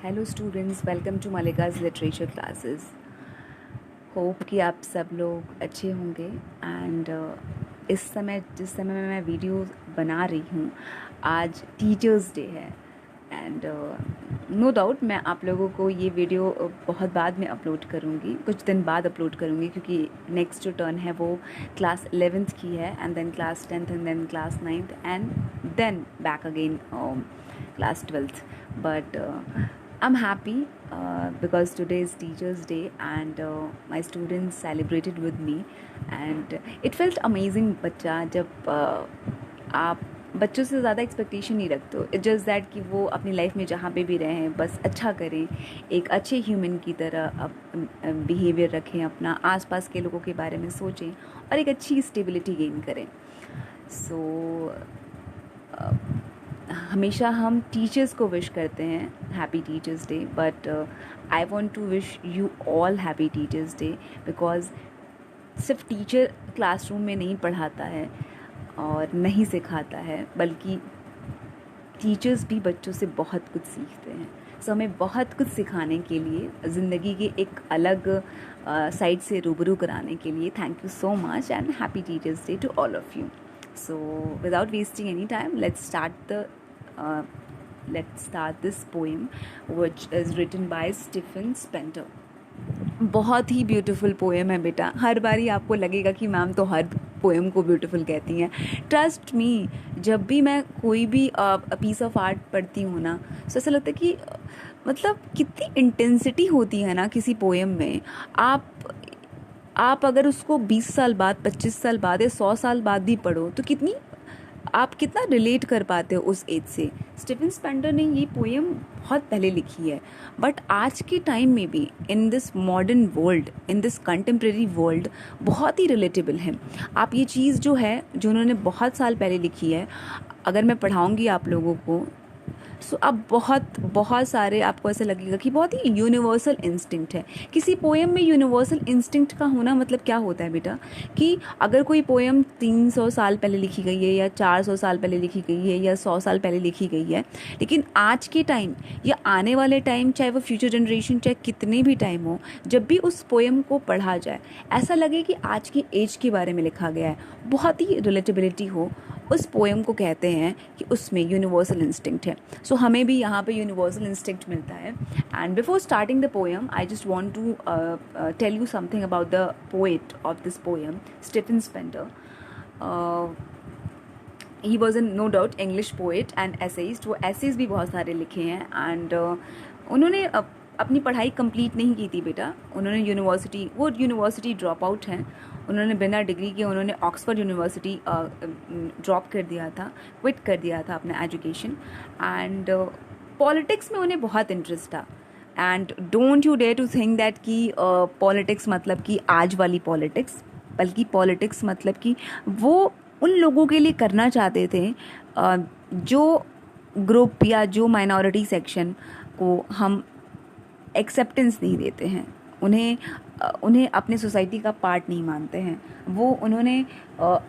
Hello students, welcome to Malika's literature classes. Hope कि आप सब लोग अच्छे होंगे। एंड जिस समय मैं वीडियो बना रही हूँ, आज टीचर्स डे है। एंड नो डाउट मैं आप लोगों को ये वीडियो बहुत बाद में अपलोड करूँगी, कुछ दिन बाद अपलोड करूँगी, क्योंकि नेक्स्ट जो टर्न है वो क्लास 11th की है, and then class 10th, and then class 9th, and then back again class 12th. But I'm happy because today is Teachers Day, and my students celebrated with me, and it felt amazing। बच्चा जब आप बच्चों से ज़्यादा expectation नहीं रखते हो, it's just that कि वो अपनी लाइफ में जहाँ पे भी रहें बस अच्छा करें, एक अच्छे ह्यूमन की तरह बिहेवियर रखें, अपना आसपास के लोगों के बारे में सोचें और एक अच्छी स्टेबिलिटी गेन करें। सो हमेशा हम टीचर्स को विश करते हैं happy teachers day, but I want to wish you all happy teachers day, because सिर्फ टीचर क्लासरूम में नहीं पढ़ाता है और नहीं सिखाता है, बल्कि टीचर्स भी बच्चों से बहुत कुछ सीखते हैं। सो हमें बहुत कुछ सिखाने के लिए, ज़िंदगी के एक अलग साइड से रूबरू कराने के लिए thank you so much, and happy teachers day to all of you. So without wasting any time, let's start this poem, which is written by Stephen Spender। बहुत ही ब्यूटीफुल पोएम है बेटा। हर बारी आपको लगेगा कि मैम तो हर पोएम को beautiful कहती हैं। ट्रस्ट मी, जब भी मैं कोई भी पीस ऑफ आर्ट पढ़ती हूँ ना, तो ऐसा लगता है कि मतलब कितनी इंटेंसिटी होती है ना किसी पोएम में। आप अगर उसको 20 साल बाद, 25 साल बाद या 100 साल बाद भी पढ़ो तो आप कितना रिलेट कर पाते हो उस एज से। स्टीफन स्पेंडर ने ये पोएम बहुत पहले लिखी है, बट आज के टाइम में भी in this modern world, in this contemporary world बहुत ही रिलेटेबल है। आप ये चीज़ जो है, जो उन्होंने बहुत साल पहले लिखी है, अगर मैं पढ़ाऊँगी आप लोगों को, सो अब बहुत सारे आपको ऐसा लगेगा कि बहुत ही यूनिवर्सल इंस्टिंक्ट है। किसी पोएम में यूनिवर्सल इंस्टिंक्ट का होना मतलब क्या होता है बेटा, कि अगर कोई पोएम 300 साल पहले लिखी गई है या 400 साल पहले लिखी गई है या 100 साल पहले लिखी गई है, लेकिन आज के टाइम या आने वाले टाइम, चाहे वो फ्यूचर जनरेशन, चाहे कितने भी टाइम हो, जब भी उस पोएम को पढ़ा जाए ऐसा लगे कि आज की एज के बारे में लिखा गया है, बहुत ही रिलेटेबिलिटी हो, उस पोएम को कहते हैं कि उसमें यूनिवर्सल इंस्टिंक्ट है। सो हमें भी यहाँ पे यूनिवर्सल इंस्टिंक्ट मिलता है। And before starting the poem, I just want to tell you something about the poet of this poem, Stephen Spender. He was an no doubt English poet and essayist. वो essays भी बहुत सारे लिखे हैं, and उन्होंने अपनी पढ़ाई complete नहीं की थी बेटा। उन्होंने यूनिवर्सिटी ड्रॉप आउट हैं। उन्होंने बिना डिग्री के उन्होंने ऑक्सफोर्ड यूनिवर्सिटी ड्रॉप कर दिया था, क्विट कर दिया था अपना एजुकेशन। एंड पॉलिटिक्स में उन्हें बहुत इंटरेस्ट था। And don't you dare to think that कि पॉलिटिक्स मतलब कि आज वाली पॉलिटिक्स, बल्कि पॉलिटिक्स मतलब कि वो उन लोगों के लिए करना चाहते थे जो ग्रुप या जो माइनॉरिटी सेक्शन को हम एक्सेप्टेंस नहीं देते हैं, उन्हें अपने सोसाइटी का पार्ट नहीं मानते हैं। उन्होंने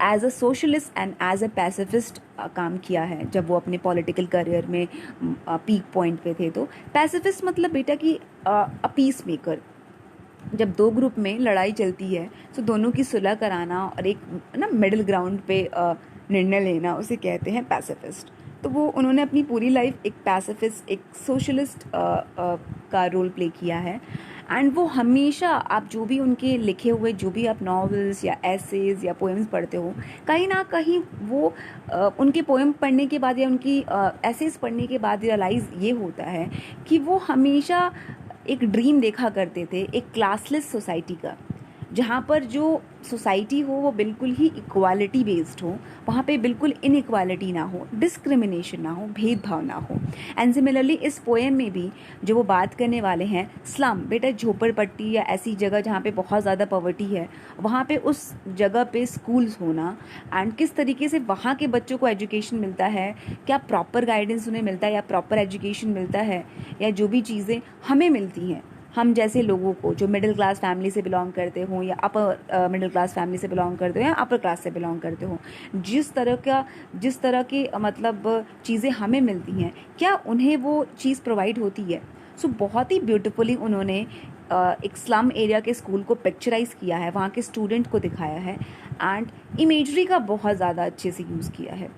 as a socialist and as a pacifist काम किया है जब वो अपने पॉलिटिकल करियर में पीक पॉइंट पे थे। तो पैसिफिस्ट मतलब बेटा कि अ पीस मेकर। जब दो ग्रुप में लड़ाई चलती है तो दोनों की सुलह कराना और एक ना मिडिल ग्राउंड पे निर्णय लेना, उसे कहते हैं पैसिफिस्ट। तो उन्होंने अपनी पूरी लाइफ एक पैसिफिस्ट, एक सोशलिस्ट का रोल प्ले किया है। एंड वो हमेशा, आप जो भी उनके लिखे हुए, जो भी आप नॉवेल्स या एसेज या पोएम्स पढ़ते हो, कहीं ना कहीं वो उनके पोएम पढ़ने के बाद या उनकी एसेज पढ़ने के बाद रियलाइज़ ये होता है कि वो हमेशा एक ड्रीम देखा करते थे, एक क्लासलेस सोसाइटी का, जहाँ पर जो सोसाइटी हो वो बिल्कुल ही इक्वालिटी बेस्ड हो, वहाँ पे बिल्कुल इनइक्वालिटी ना हो, डिस्क्रिमिनेशन ना हो, भेदभाव ना हो। एंड सिमिलरली इस पोएम में भी जो वो बात करने वाले हैं, स्लम बेटा, झोपड़पट्टी या ऐसी जगह जहाँ पे बहुत ज़्यादा पॉवर्टी है, वहाँ पे उस जगह पे स्कूल्स होना, एंड किस तरीके से वहाँ के बच्चों को एजुकेशन मिलता है, क्या प्रॉपर गाइडेंस उन्हें मिलता है या प्रॉपर एजुकेशन मिलता है, या जो भी चीज़ें हमें मिलती हैं हम जैसे लोगों को जो मिडिल क्लास फैमिली से बिलोंग करते हों या अपर मिडिल क्लास फैमिली से बिलोंग करते हो या अपर क्लास से बिलोंग करते हो, जिस तरह की मतलब चीज़ें हमें मिलती हैं, क्या उन्हें वो चीज़ प्रोवाइड होती है? सो बहुत ही ब्यूटिफुली उन्होंने एक स्लम एरिया के स्कूल को पिक्चराइज किया है, वहाँ के स्टूडेंट को दिखाया है एंड इमेजरी का बहुत ज़्यादा अच्छे से यूज़ किया है.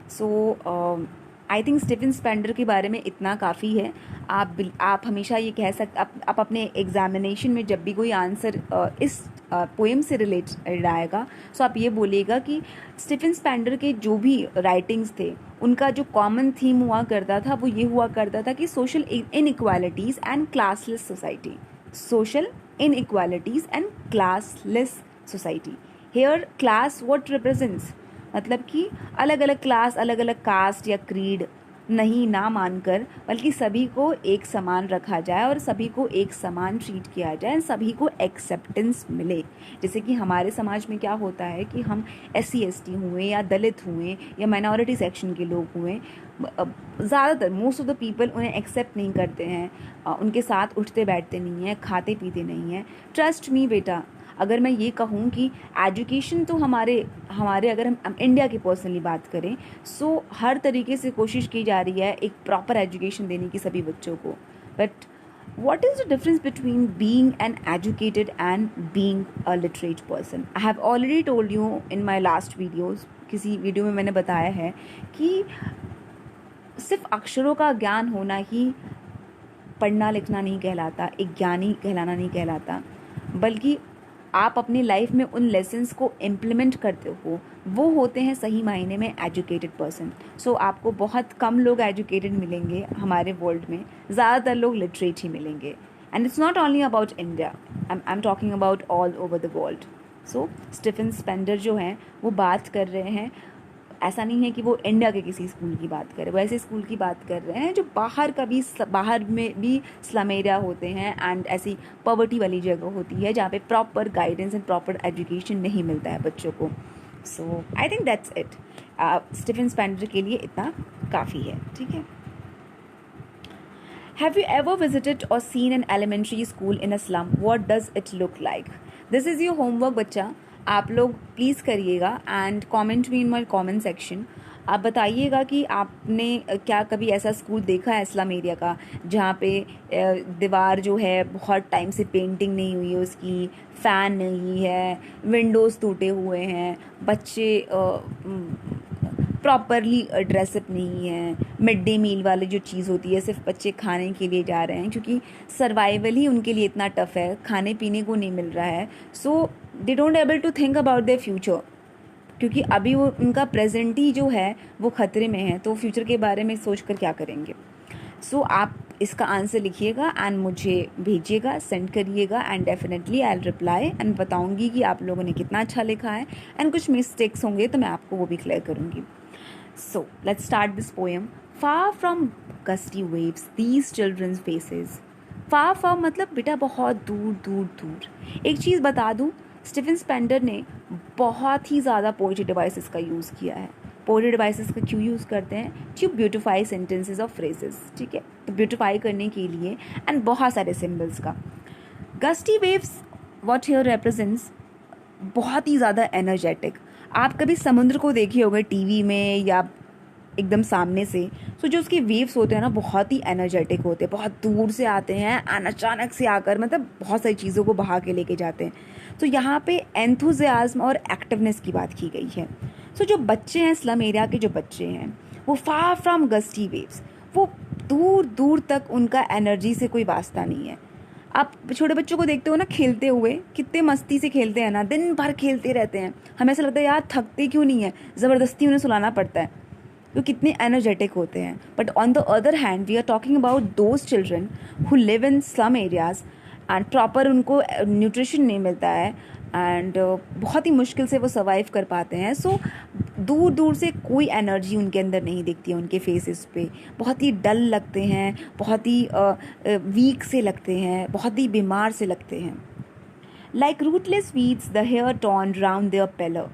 सो आई थिंक स्टीफन स्पेंडर के बारे में इतना काफ़ी है. आप हमेशा ये कह सकते, आप अपने एग्जामिनेशन में जब भी कोई आंसर इस पोएम से रिलेटेड आएगा, सो आप ये बोलिएगा कि स्टीफन स्पेंडर के जो भी राइटिंग्स थे उनका जो कॉमन थीम हुआ करता था वो ये हुआ करता था कि social inequalities and classless society. Social inequalities and classless society. Here class what represents, मतलब कि अलग अलग क्लास, अलग अलग कास्ट या क्रीड नहीं ना मानकर, बल्कि सभी को एक समान रखा जाए और सभी को एक समान ट्रीट किया जाए, सभी को एक्सेप्टेंस मिले. जैसे कि हमारे समाज में क्या होता है कि हम SC ST हुए या दलित हुए या माइनॉरिटी सेक्शन के लोग हुए, ज़्यादातर मोस्ट ऑफ द पीपल उन्हें एक्सेप्ट नहीं करते हैं, उनके साथ उठते बैठते नहीं हैं, खाते पीते नहीं हैं. ट्रस्ट मी बेटा, अगर मैं ये कहूँ कि एजुकेशन तो हमारे अगर हम इंडिया की पर्सनली बात करें, सो हर तरीके से कोशिश की जा रही है एक प्रॉपर एजुकेशन देने की सभी बच्चों को. But what is the difference between being an educated and being a literate person? I have already told you in my last videos, किसी वीडियो में मैंने बताया है कि सिर्फ अक्षरों का ज्ञान होना ही पढ़ना लिखना नहीं कहलाता, एक ज्ञानी कहलाना नहीं कहलाता, बल्कि आप अपनी लाइफ में उन लेसन्स को इम्प्लीमेंट करते हो, वो होते हैं सही मायने में एजुकेटेड पर्सन. सो आपको बहुत कम लोग एजुकेटेड मिलेंगे हमारे वर्ल्ड में, ज़्यादातर लोग लिटरेट ही मिलेंगे. And it's not only about India, I am talking about all over the world. So Stephen Spender जो हैं वो बात कर रहे हैं, ऐसा नहीं है कि वो इंडिया के किसी स्कूल की बात करें, वो ऐसे स्कूल की बात कर रहे हैं जो बाहर में भी स्लम एरिया होते हैं एंड ऐसी पॉवर्टी वाली जगह होती है जहाँ पे proper guidance and proper education नहीं मिलता है बच्चों को. So I think that's it. Stephen Spender के लिए इतना काफ़ी है. ठीक है. Have you ever visited or seen an elementary school in a slum? What does it look like? This is your homework बच्चा. आप लोग प्लीज़ करिएगा and comment me in my comment section. आप बताइएगा कि आपने क्या कभी ऐसा स्कूल देखा है स्लम एरिया का जहाँ पे दीवार जो है बहुत टाइम से पेंटिंग नहीं हुई है, उसकी फ़ैन नहीं है, विंडोज़ टूटे हुए हैं, बच्चे प्रॉपरली ड्रेसअप नहीं है, मिड डे मील वाली जो चीज़ होती है सिर्फ बच्चे खाने के लिए जा रहे हैं क्योंकि सर्वाइवल ही उनके लिए इतना टफ है, खाने पीने को नहीं मिल रहा है. So they don't able to think about their future, क्योंकि अभी वो उनका प्रेजेंट ही जो है वो ख़तरे में है, तो फ्यूचर के बारे में सोच कर क्या करेंगे. सो आप इसका आंसर लिखिएगा एंड मुझे भेजिएगा, सेंड करिएगा and definitely I will reply and बताऊंगी कि आप लोगों ने कितना अच्छा लिखा है एंड कुछ मिस्टेक्स होंगे तो मैं आपको वो भी क्लियर करूँगी. So, let's start this poem. Far from gusty waves, these children's faces. Far from मतलब बेटा बहुत दूर दूर दूर. एक चीज़ बता दूँ, स्टीफन स्पेंडर ने बहुत ही ज़्यादा पोएट्री डिवाइसेस का यूज़ किया है. पोएट्री डिवाइसेस का क्यों यूज़ करते हैं? टू ब्यूटिफाई सेंटेंसेस और फ्रेजेस. ठीक है, तो ब्यूटिफाई करने के लिए एंड बहुत सारे सिम्बल्स का. Gusty waves what here represents बहुत ही ज़्यादा एनर्जेटिक. आप कभी समुद्र को देखे होंगे टीवी में या एकदम सामने से, तो जो उसके वेव्स होते हैं ना बहुत ही एनर्जेटिक होते हैं, बहुत दूर से आते हैं एंड अचानक से आकर मतलब बहुत सारी चीज़ों को बहा के लेके जाते हैं. तो यहाँ पे एंथुजियाज्म और एक्टिवनेस की बात की गई है. सो जो बच्चे हैं स्लम एरिया के, जो बच्चे हैं वो फार फ्रॉम गस्टी वेव्स, वो दूर दूर तक उनका एनर्जी से कोई वास्ता नहीं है. आप छोटे बच्चों को देखते हो ना खेलते हुए, कितने मस्ती से खेलते हैं ना, दिन भर खेलते रहते हैं. हमें ऐसा लगता है यार थकते क्यों नहीं है, ज़बरदस्ती उन्हें सुलाना पड़ता है, तो कितने एनर्जेटिक होते हैं. But on the other hand we are talking about those children who live in slum areas and proper उनको न्यूट्रिशन नहीं मिलता है एंड बहुत ही मुश्किल से वो सर्वाइव कर पाते हैं. सो दूर दूर से कोई एनर्जी उनके अंदर नहीं दिखती है, उनके फेसेस पे बहुत ही डल लगते हैं, बहुत ही वीक से लगते हैं, बहुत ही बीमार से लगते हैं. Like rootless weeds the hair torn round their pallor.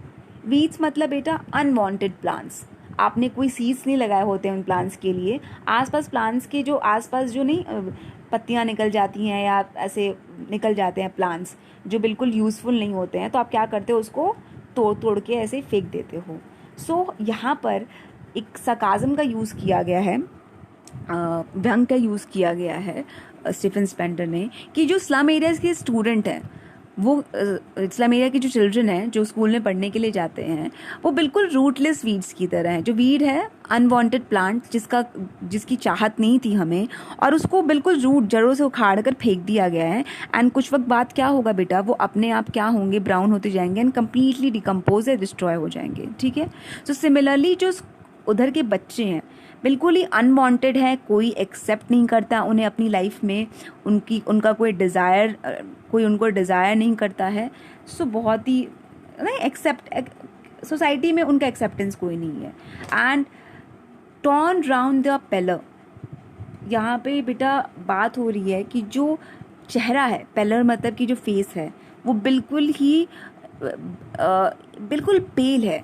Weeds मतलब बेटा अनवांटेड प्लांट्स. आपने कोई सीड्स नहीं लगाए होते हैं उन प्लांट्स के लिए, आसपास प्लांट्स के जो आसपास जो नहीं पत्तियां निकल जाती हैं या ऐसे निकल जाते हैं प्लांट्स जो बिल्कुल यूज़फुल नहीं होते हैं, तो आप क्या करते हो, उसको तोड़ तोड़ के ऐसे फेंक देते हो। सो यहाँ पर एक सरकाज़म का यूज़ किया गया है, व्यंग का यूज़ किया गया है स्टीफन स्पेंडर ने, कि जो स्लम एरियाज़ के स्टूडेंट हैं, वो स्लम एरिया के जो चिल्ड्रन हैं जो स्कूल में पढ़ने के लिए जाते हैं, वो बिल्कुल रूटलेस वीड्स की तरह हैं। जो वीड है अनवांटेड प्लांट जिसकी चाहत नहीं थी हमें, और उसको बिल्कुल रूट जड़ों से उखाड़ कर फेंक दिया गया है। एंड कुछ वक्त बाद क्या होगा बेटा, वो अपने आप क्या होंगे, ब्राउन होते जाएंगे एंड कम्प्लीटली डिकम्पोज या डिस्ट्रॉय हो जाएंगे। ठीक है, तो सिमिलरली जो उधर के बच्चे हैं बिल्कुल ही अनवांटेड है, कोई एक्सेप्ट नहीं करता उन्हें अपनी लाइफ में, उनका कोई उनको डिज़ायर नहीं करता है। सो बहुत ही सोसाइटी में उनका एक्सेप्टेंस कोई नहीं है। एंड टर्न राउंड द पेलर, यहाँ पे बेटा बात हो रही है कि जो चेहरा है, पेलर मतलब कि जो फेस है, वो बिल्कुल ही बिल्कुल पेल है,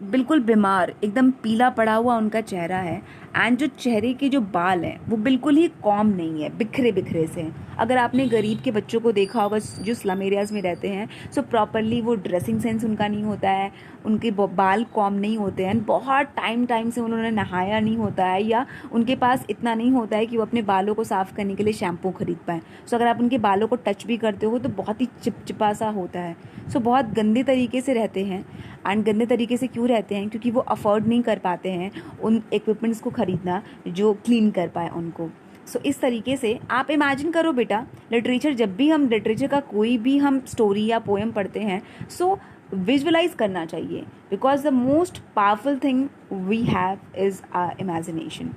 बिल्कुल बीमार, एकदम पीला पड़ा हुआ उनका चेहरा है। एंड जो चेहरे के जो बाल हैं वो बिल्कुल ही कॉम नहीं है, बिखरे बिखरे से हैं। अगर आपने गरीब के बच्चों को देखा होगा जो स्लम एरियाज़ में रहते हैं, सो प्रॉपरली वो ड्रेसिंग सेंस उनका नहीं होता है, उनके बाल कॉम नहीं होते हैं, बहुत टाइम से उन्होंने नहाया नहीं होता है, या उनके पास इतना नहीं होता है कि वो अपने बालों को साफ़ करने के लिए शैम्पू खरीद पाएँ। सो अगर आप उनके बालों को टच भी करते हो तो बहुत ही चिपचिपा सा होता है। सो बहुत गंदे तरीके से रहते हैं। एंड गंदे तरीके से क्यों रहते हैं, क्योंकि वो अफोर्ड नहीं कर पाते हैं उन इक्विपमेंट्स को खरीदना जो क्लीन कर पाए उनको। सो इस तरीके से आप इमेजिन करो बेटा, लिटरेचर, जब भी हम लिटरेचर का कोई भी हम स्टोरी या पोएम पढ़ते हैं, सो विजुअलाइज करना चाहिए, because the most powerful thing we have is our imagination.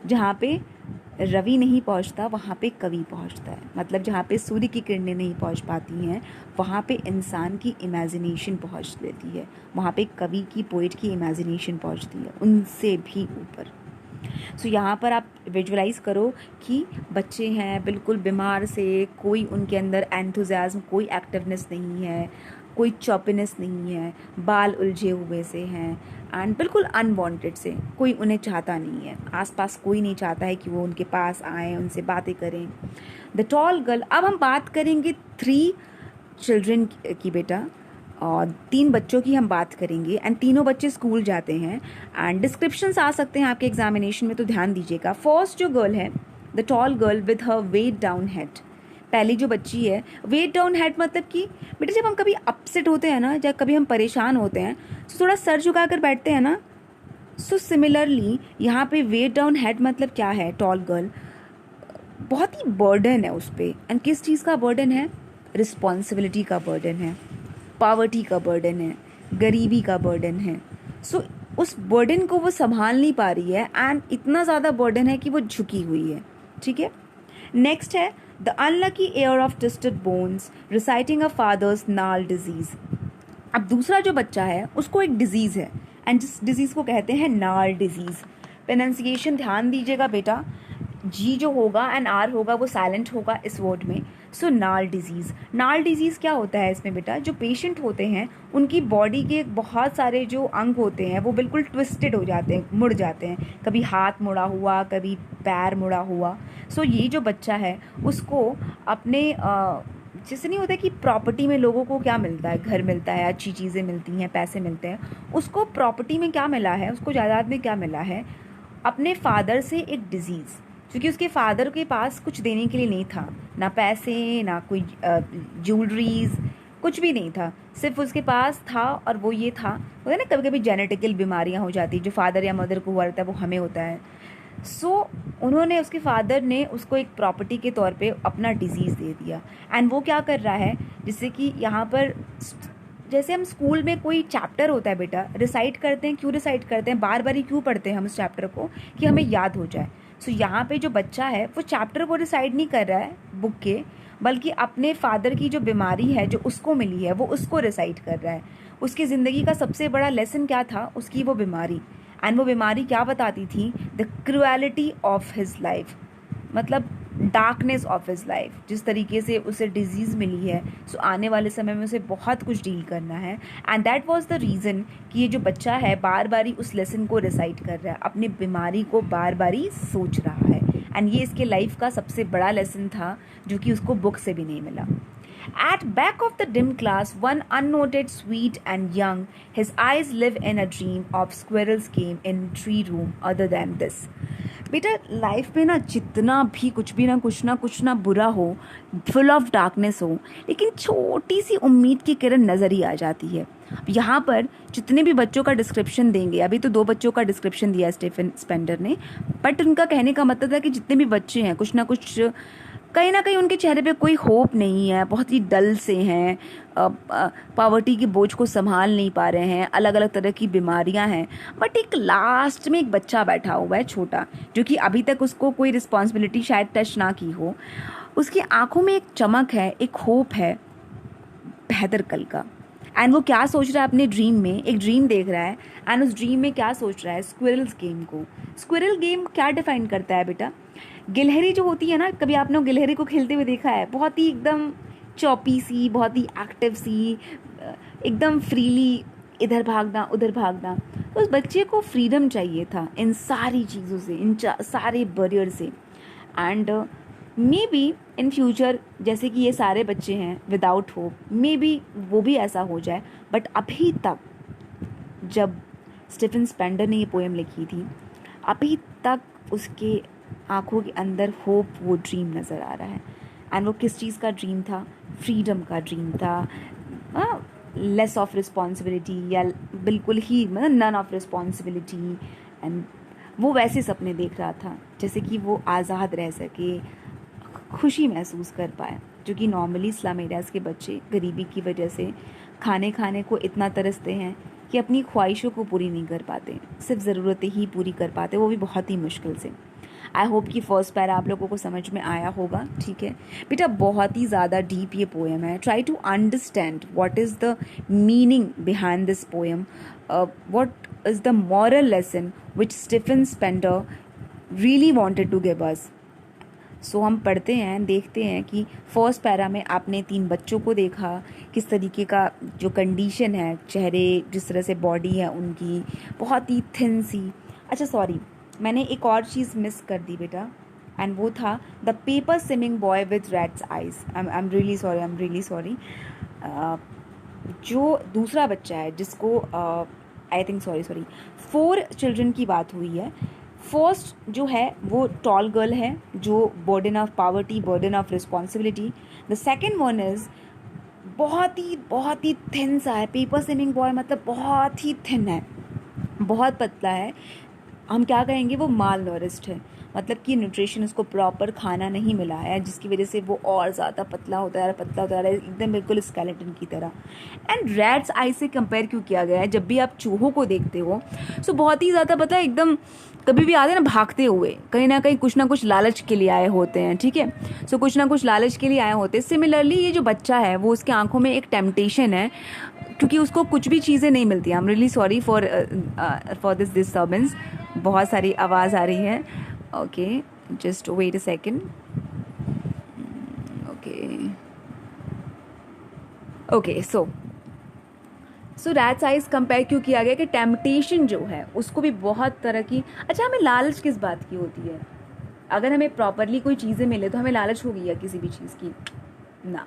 जहाँ पे रवि नहीं पहुँचता वहाँ पे कवि पहुँचता है, मतलब जहाँ पे सूर्य की किरणें नहीं पहुँच पाती हैं वहाँ पे इंसान की इमेजिनेशन पहुँच लेती है, वहाँ पे कवि की, पोइट की इमेजिनेशन पहुँचती है उनसे भी ऊपर। सो यहाँ पर आप विजुअलाइज करो कि बच्चे हैं बिल्कुल बीमार से, कोई उनके अंदर एंथुजियाज्म, कोई एक्टिवनेस नहीं है, कोई चॉपिनेस नहीं है, बाल उलझे हुए से हैं एंड बिल्कुल अनवांटेड से, कोई उन्हें चाहता नहीं है, आसपास कोई नहीं चाहता है कि वो उनके पास आएँ, उनसे बातें करें। द टॉल गर्ल, अब हम बात करेंगे 3 चिल्ड्रन की बेटा, और 3 बच्चों की हम बात करेंगे। एंड तीनों बच्चे स्कूल जाते हैं एंड डिस्क्रिप्शंस आ सकते हैं आपके एग्जामिनेशन में, तो ध्यान दीजिएगा। फर्स्ट जो गर्ल है, the tall girl with her weighed down head, पहली जो बच्ची है, वेट डाउन हेड मतलब कि बेटा जब हम कभी अपसेट होते हैं ना, जब कभी हम परेशान होते हैं तो थोड़ा सर झुका कर बैठते हैं ना, सो सिमिलरली यहाँ पे वेट डाउन हेड मतलब क्या है, टॉल गर्ल बहुत ही बर्डन है उस पर। एंड किस चीज़ का बर्डन है, रिस्पॉन्सिबिलिटी का बर्डन है, पॉवर्टी का बर्डन है, गरीबी का बर्डन है। सो उस बर्डन को वो संभाल नहीं पा रही है एंड इतना ज़्यादा बर्डन है कि वो झुकी हुई है। ठीक है, नेक्स्ट है the unlucky heir of twisted bones reciting a father's gnarled disease. अब दूसरा जो बच्चा है उसको एक डिजीज़ है एंड जिस डिजीज़ को कहते हैं नाल डिजीज़। प्रोनाउंसिएशन ध्यान दीजिएगा बेटा, जी जो होगा एंड आर होगा वो साइलेंट होगा इस वर्ड में। सो नाल डिजीज़, नाल डिजीज़ क्या होता है इसमें बेटा, जो पेशेंट होते हैं उनकी बॉडी के बहुत सारे जो अंग होते हैं वो बिल्कुल ट्विस्टेड हो जाते हैं, मुड़ जाते हैं, कभी हाथ मुड़ा हुआ, कभी पैर मुड़ा हुआ। सो ये जो बच्चा है उसको अपने जैसे नहीं होता कि प्रॉपर्टी में लोगों को क्या मिलता है, घर मिलता है, अच्छी चीज़ें मिलती हैं, पैसे मिलते हैं, उसको प्रॉपर्टी में क्या मिला है, उसको जायदाद में क्या मिला है, अपने फादर से एक डिजीज़, क्योंकि उसके फादर के पास कुछ देने के लिए नहीं था, ना पैसे, ना कोई ज्वेलरीज, कुछ भी नहीं था, सिर्फ उसके पास था और वो ये था, होता है ना कभी कभी जेनेटिकल बीमारियां हो जाती, जो फादर या मदर को हुआ रहता है वो हमें होता है। सो उन्होंने, उसके फादर ने उसको एक प्रॉपर्टी के तौर पे अपना डिजीज़ दे दिया। एंड वो क्या कर रहा है, जिससे कि यहाँ पर जैसे हम स्कूल में कोई चैप्टर होता है बेटा, रिसाइट करते हैं, क्यों रिसाइट करते हैं, बार बार ही क्यों पढ़ते हैं हम उस चैप्टर को, कि हमें याद हो जाए। सो यहाँ पे जो बच्चा है वो चैप्टर को रिसाइट नहीं कर रहा है बुक के, बल्कि अपने फादर की जो बीमारी है जो उसको मिली है वो उसको रिसाइट कर रहा है। उसकी ज़िंदगी का सबसे बड़ा लेसन क्या था, उसकी वो बीमारी। एंड वो बीमारी क्या बताती थी, the cruelty of his life, मतलब डार्कनेस ऑफ हिज लाइफ, जिस तरीके से उसे डिजीज़ मिली है, सो आने वाले समय में उसे बहुत कुछ डील करना है। And that was the reason कि ये जो बच्चा है बार बार ही उस लेसन को रिसाइट कर रहा है, अपनी बीमारी को बार बार ही सोच रहा है। एंड ये इसके लाइफ का सबसे बड़ा लेसन था जो कि उसको बुक से भी नहीं मिला। At back of the dim class, one unnoted, sweet and young, his eyes live in a dream of squirrels game in tree room other than this. बेटा लाइफ में ना जितना भी कुछ ना बुरा हो, फुल ऑफ डार्कनेस हो, लेकिन छोटी सी उम्मीद की किरण नज़र ही आ जाती है। यहाँ पर जितने भी बच्चों का डिस्क्रिप्शन देंगे, अभी तो 2 बच्चों का डिस्क्रिप्शन दिया स्टीफन स्पेंडर ने, बट उनका कहने का मतलब था कि जितने भी बच्चे हैं कुछ ना कुछ कहीं ना कहीं उनके चेहरे पे कोई होप नहीं है, बहुत ही डल से हैं, पावर्टी के बोझ को संभाल नहीं पा रहे हैं, अलग अलग तरह की बीमारियां हैं। बट एक लास्ट में एक बच्चा बैठा हुआ है छोटा, जो कि अभी तक उसको कोई रिस्पॉन्सिबिलिटी शायद टच ना की हो। उसकी आंखों में एक चमक है, एक होप है बेहतर कल का। एंड वो क्या सोच रहा है अपने ड्रीम में, एक ड्रीम देख रहा है, एंड उस ड्रीम में क्या सोच रहा है, स्क्विरल्स गेम को। स्क्विरल गेम क्या डिफाइन करता है बेटा? गिलहरी जो होती है ना, कभी आपने गिलहरी को खेलते हुए देखा है? बहुत ही एकदम चौपी सी, बहुत ही एक्टिव सी, एकदम फ्रीली इधर भागना उधर भागना। तो उस बच्चे को फ्रीडम चाहिए था इन सारी चीज़ों से, इन सारे बैरियर से। And may be in future जैसे कि ये सारे बच्चे हैं विदाउट होप, मे बी वो भी ऐसा हो जाए। बट अभी तक जब स्टीफन स्पेंडर ने ये पोएम लिखी थी, अभी तक उसके आंखों के अंदर होप, वो ड्रीम नज़र आ रहा है। एंड वो किस चीज़ का ड्रीम था? फ्रीडम का ड्रीम था, लेस ऑफ रिस्पॉन्सिबिलिटी, या बिल्कुल ही मतलब नन ऑफ रिस्पॉन्सिबिलिटी। एंड वो वैसे सपने देख रहा था जैसे कि वो आज़ाद रह सके, खुशी महसूस कर पाए, जो कि नॉर्मली स्लम एरियाज़ के बच्चे गरीबी की वजह से खाने को इतना तरसते हैं कि अपनी ख्वाहिशों को पूरी नहीं कर पाते, सिर्फ ज़रूरतें ही पूरी कर पाते, वो भी बहुत ही मुश्किल से। आई होप कि फर्स्ट पैरा आप लोगों को समझ में आया होगा। ठीक है बेटा, बहुत ही ज़्यादा डीप ये पोएम है। Try to understand what is the meaning behind this poem, what is the moral lesson which Stephen Spender really wanted to give us. सो हम पढ़ते हैं, देखते हैं कि फर्स्ट पैरा में आपने 3 बच्चों को देखा, किस तरीके का जो कंडीशन है, चेहरे जिस तरह से बॉडी है उनकी बहुत ही थिन सी। अच्छा सॉरी, मैंने एक और चीज़ मिस कर दी बेटा, एंड वो था the paper swimming boy with rats eyes. I am really sorry. जो दूसरा बच्चा है जिसको आई थिंक 4 चिल्ड्रन की बात हुई है। फर्स्ट जो है वो टॉल गर्ल है, जो burden of poverty, burden of responsibility. The second one is बहुत ही थिन सा है, पेपर स्विमिंग बॉय मतलब बहुत ही थिन है, बहुत पतला है। हम क्या कहेंगे, वो माल नॉरिस्ड है, मतलब कि न्यूट्रिशन उसको प्रॉपर खाना नहीं मिला है, जिसकी वजह से वो और ज़्यादा पतला होता है, एकदम बिल्कुल स्केलेटन की तरह। एंड रैट्स आई से कंपेयर क्यों किया गया है? जब भी आप चूहों को देखते हो सो बहुत ही ज़्यादा पता है, एकदम कभी भी आते हैं ना भागते हुए, कहीं ना कहीं कुछ ना कुछ लालच के लिए आए होते हैं। ठीक है, सो कुछ ना कुछ लालच के लिए आए होते हैं। सिमिलरली ये जो बच्चा है वो उसके आंखों में एक टेम्पटेशन है, क्योंकि उसको कुछ भी चीज़ें नहीं मिलती। I am really sorry for this disturbance, बहुत सारी आवाज़ आ रही है। Okay, just wait a second. Okay, so rat's eyes compare क्यों किया गया कि टेम्पटेशन जो है उसको भी बहुत तरह की। अच्छा, हमें लालच किस बात की होती है? अगर हमें प्रॉपरली कोई चीज़ें मिले तो हमें लालच होगी या किसी भी चीज़ की? ना,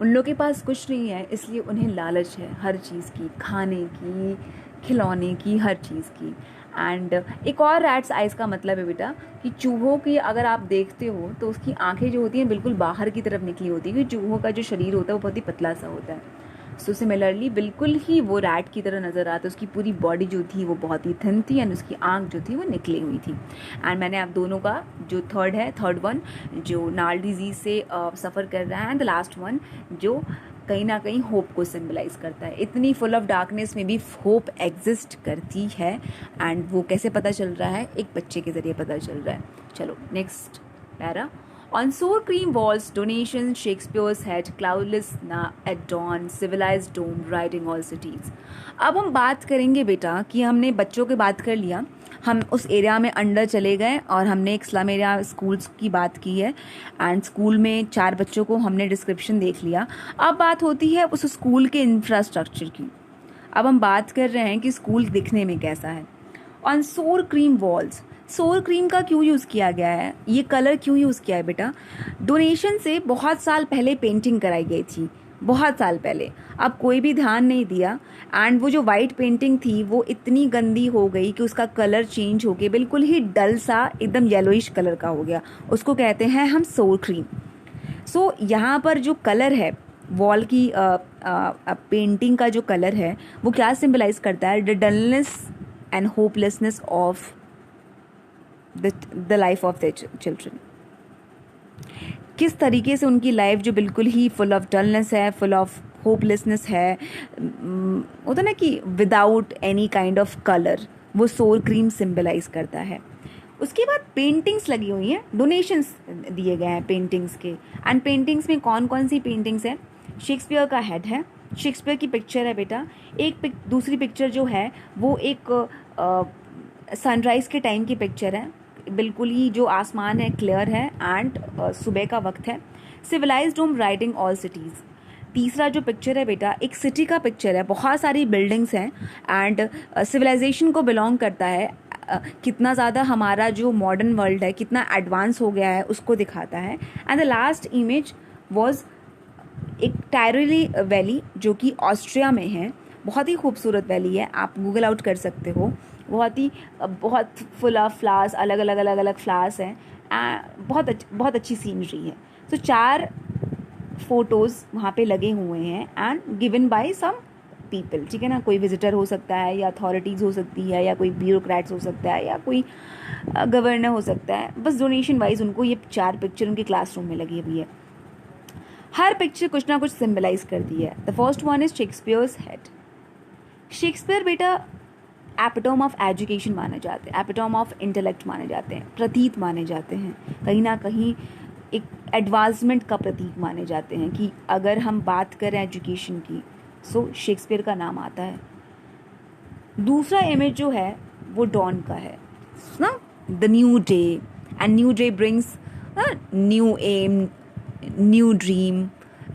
उन लोगों के पास कुछ नहीं है, इसलिए उन्हें लालच है हर चीज़ की, खाने की, खिलौने की, हर चीज़ की। एंड एक और रैट्स आइज का मतलब है बेटा कि चूहों की अगर आप देखते हो तो उसकी आंखें जो होती हैं बिल्कुल बाहर की तरफ निकली होती है, क्योंकि चूहों का जो शरीर होता है वो बहुत ही पतला सा होता है। सो सिमिलरली बिल्कुल ही वो रैट की तरह नज़र आता है। उसकी पूरी बॉडी जो थी वो बहुत ही थिन थी, एंड उसकी आंख जो थी वो निकली हुई थी। एंड मैंने आप दोनों का जो थर्ड वन जो नाल डिजीज़ से सफ़र कर रहा है, एंड द लास्ट वन जो कहीं ना कहीं होप को सिंबलाइज करता है। इतनी फुल ऑफ डार्कनेस में भी होप एग्जिस्ट करती है, एंड वो कैसे पता चल रहा है? एक बच्चे के ज़रिए पता चल रहा है। चलो next para. On sour cream walls, donations, Shakespeare's head, cloudless at dawn, civilized dome, riding all cities. अब हम बात करेंगे बेटा कि हमने बच्चों की बात कर लिया, हम उस एरिया में अंडर चले गए और हमने एक स्लम एरिया स्कूल्स की बात की है एंड स्कूल में 4 बच्चों को हमने डिस्क्रिप्शन देख लिया. अब बात होती है उस स्कूल के इंफ्रास्ट्रक्चर की. अब हम बात कर रहे हैं कि स्कूल दिखने में कैसा है. ऑन सोर क्रीम वॉल्स, सोर क्रीम का क्यों यूज़ किया गया है, ये कलर क्यों यूज़ किया है बेटा? डोनेशन से बहुत साल पहले पेंटिंग कराई गई थी, बहुत साल पहले. अब कोई भी ध्यान नहीं दिया एंड वो जो वाइट पेंटिंग थी वो इतनी गंदी हो गई कि उसका कलर चेंज हो गया, बिल्कुल ही डल सा एकदम येलोइश कलर का हो गया. उसको कहते हैं हम सोर क्रीम. सो यहाँ पर जो कलर है वॉल की पेंटिंग का जो कलर है वो क्या सिंबलाइज करता है? The dullness and hopelessness of the life of the children. किस तरीके से उनकी लाइफ जो बिल्कुल ही फुल ऑफ डलनेस है, फुल ऑफ होपलेसनेस है, होता ना कि without any kind of colour, वो सोर क्रीम सिंबलाइज करता है. उसके बाद पेंटिंग्स लगी हुई हैं, डोनेशंस दिए गए हैं पेंटिंग्स के. एंड पेंटिंग्स में कौन कौन सी पेंटिंग्स हैं? शेक्सपियर का हेड है, शेक्सपियर की पिक्चर है बेटा. दूसरी पिक्चर जो है वो एक सनराइज के टाइम की पिक्चर है, बिल्कुल ही जो आसमान है क्लियर है एंड सुबह का वक्त है. सिविलाइज्ड डोम राइडिंग ऑल सिटीज़. तीसरा जो पिक्चर है बेटा एक सिटी का पिक्चर है, बहुत सारी बिल्डिंग्स हैं एंड सिविलाइजेशन को बिलोंग करता है. कितना ज़्यादा हमारा जो मॉडर्न वर्ल्ड है कितना एडवांस हो गया है उसको दिखाता है. And the last image was एक टायरली वैली जो कि ऑस्ट्रिया में है. बहुत ही खूबसूरत वैली है, आप गूगल आउट कर सकते हो. बहुत फुल ऑफ फ्लावर्स, अलग अलग फ्लावर्स हैं. बहुत अच्छी सीनरी है. तो 4 फोटोज़ वहाँ पे लगे हुए हैं and given by some people. ठीक है ना, कोई विजिटर हो सकता है या अथॉरिटीज़ हो सकती है या कोई ब्यूरोक्रेट्स हो सकता है या कोई गवर्नर हो सकता है. बस डोनेशन वाइज उनको ये 4 पिक्चर उनके क्लासरूम में लगी हुई है. हर पिक्चर कुछ ना कुछ सिंबलाइज करती है. The first one is Shakespeare's head. Shakespeare बेटा एपिटोम ऑफ एजुकेशन माने जाते हैं, एपिटोम ऑफ इंटेलेक्ट माने जाते हैं, प्रतीक माने जाते हैं, कहीं ना कहीं एक एडवांसमेंट का प्रतीक माने जाते हैं कि अगर हम बात करें एजुकेशन की सो शेक्सपियर का नाम आता है. दूसरा इमेज जो है वो डॉन का है ना, the new day. And new day brings new aim, new dream,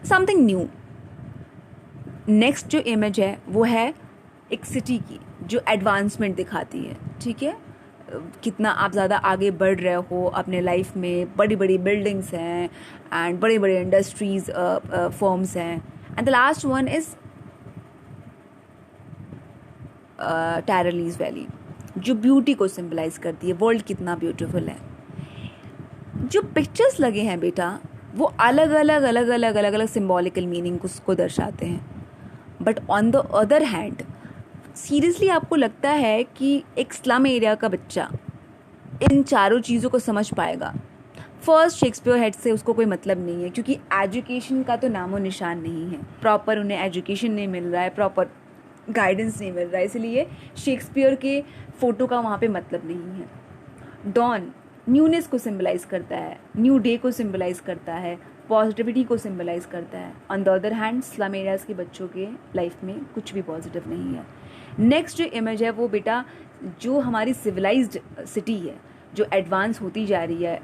something new. Next जो इमेज है वो है एक सिटी की जो एडवांसमेंट दिखाती है. ठीक है, कितना आप ज़्यादा आगे बढ़ रहे हो अपने लाइफ में, बड़ी बड़ी बिल्डिंग्स हैं एंड बड़े बड़े इंडस्ट्रीज फर्म्स हैं. And the last one is Tyrolese valley जो ब्यूटी को सिंबलाइज करती है, वर्ल्ड कितना ब्यूटीफुल है. जो पिक्चर्स लगे हैं बेटा वो अलग अलग सिम्बॉलिकल मीनिंग को दर्शाते हैं. But on the other hand seriously आपको लगता है कि एक स्लम एरिया का बच्चा इन चारों चीज़ों को समझ पाएगा? फर्स्ट, शेक्सपियर हेड से उसको कोई मतलब नहीं है क्योंकि एजुकेशन का तो नामो निशान नहीं है. प्रॉपर उन्हें एजुकेशन नहीं मिल रहा है, प्रॉपर गाइडेंस नहीं मिल रहा है, इसलिए शेक्सपियर के फ़ोटो का वहाँ पे मतलब नहीं है. डॉन न्यूनेस को सिंबलाइज करता है, न्यू डे को सिंबलाइज करता है, पॉजिटिविटी को सिंबलाइज करता है. On the other hand slum areas के बच्चों के लाइफ में कुछ भी पॉजिटिव नहीं है. नेक्स्ट जो इमेज है वो बेटा जो हमारी सिविलाइज्ड सिटी है जो एडवांस होती जा रही है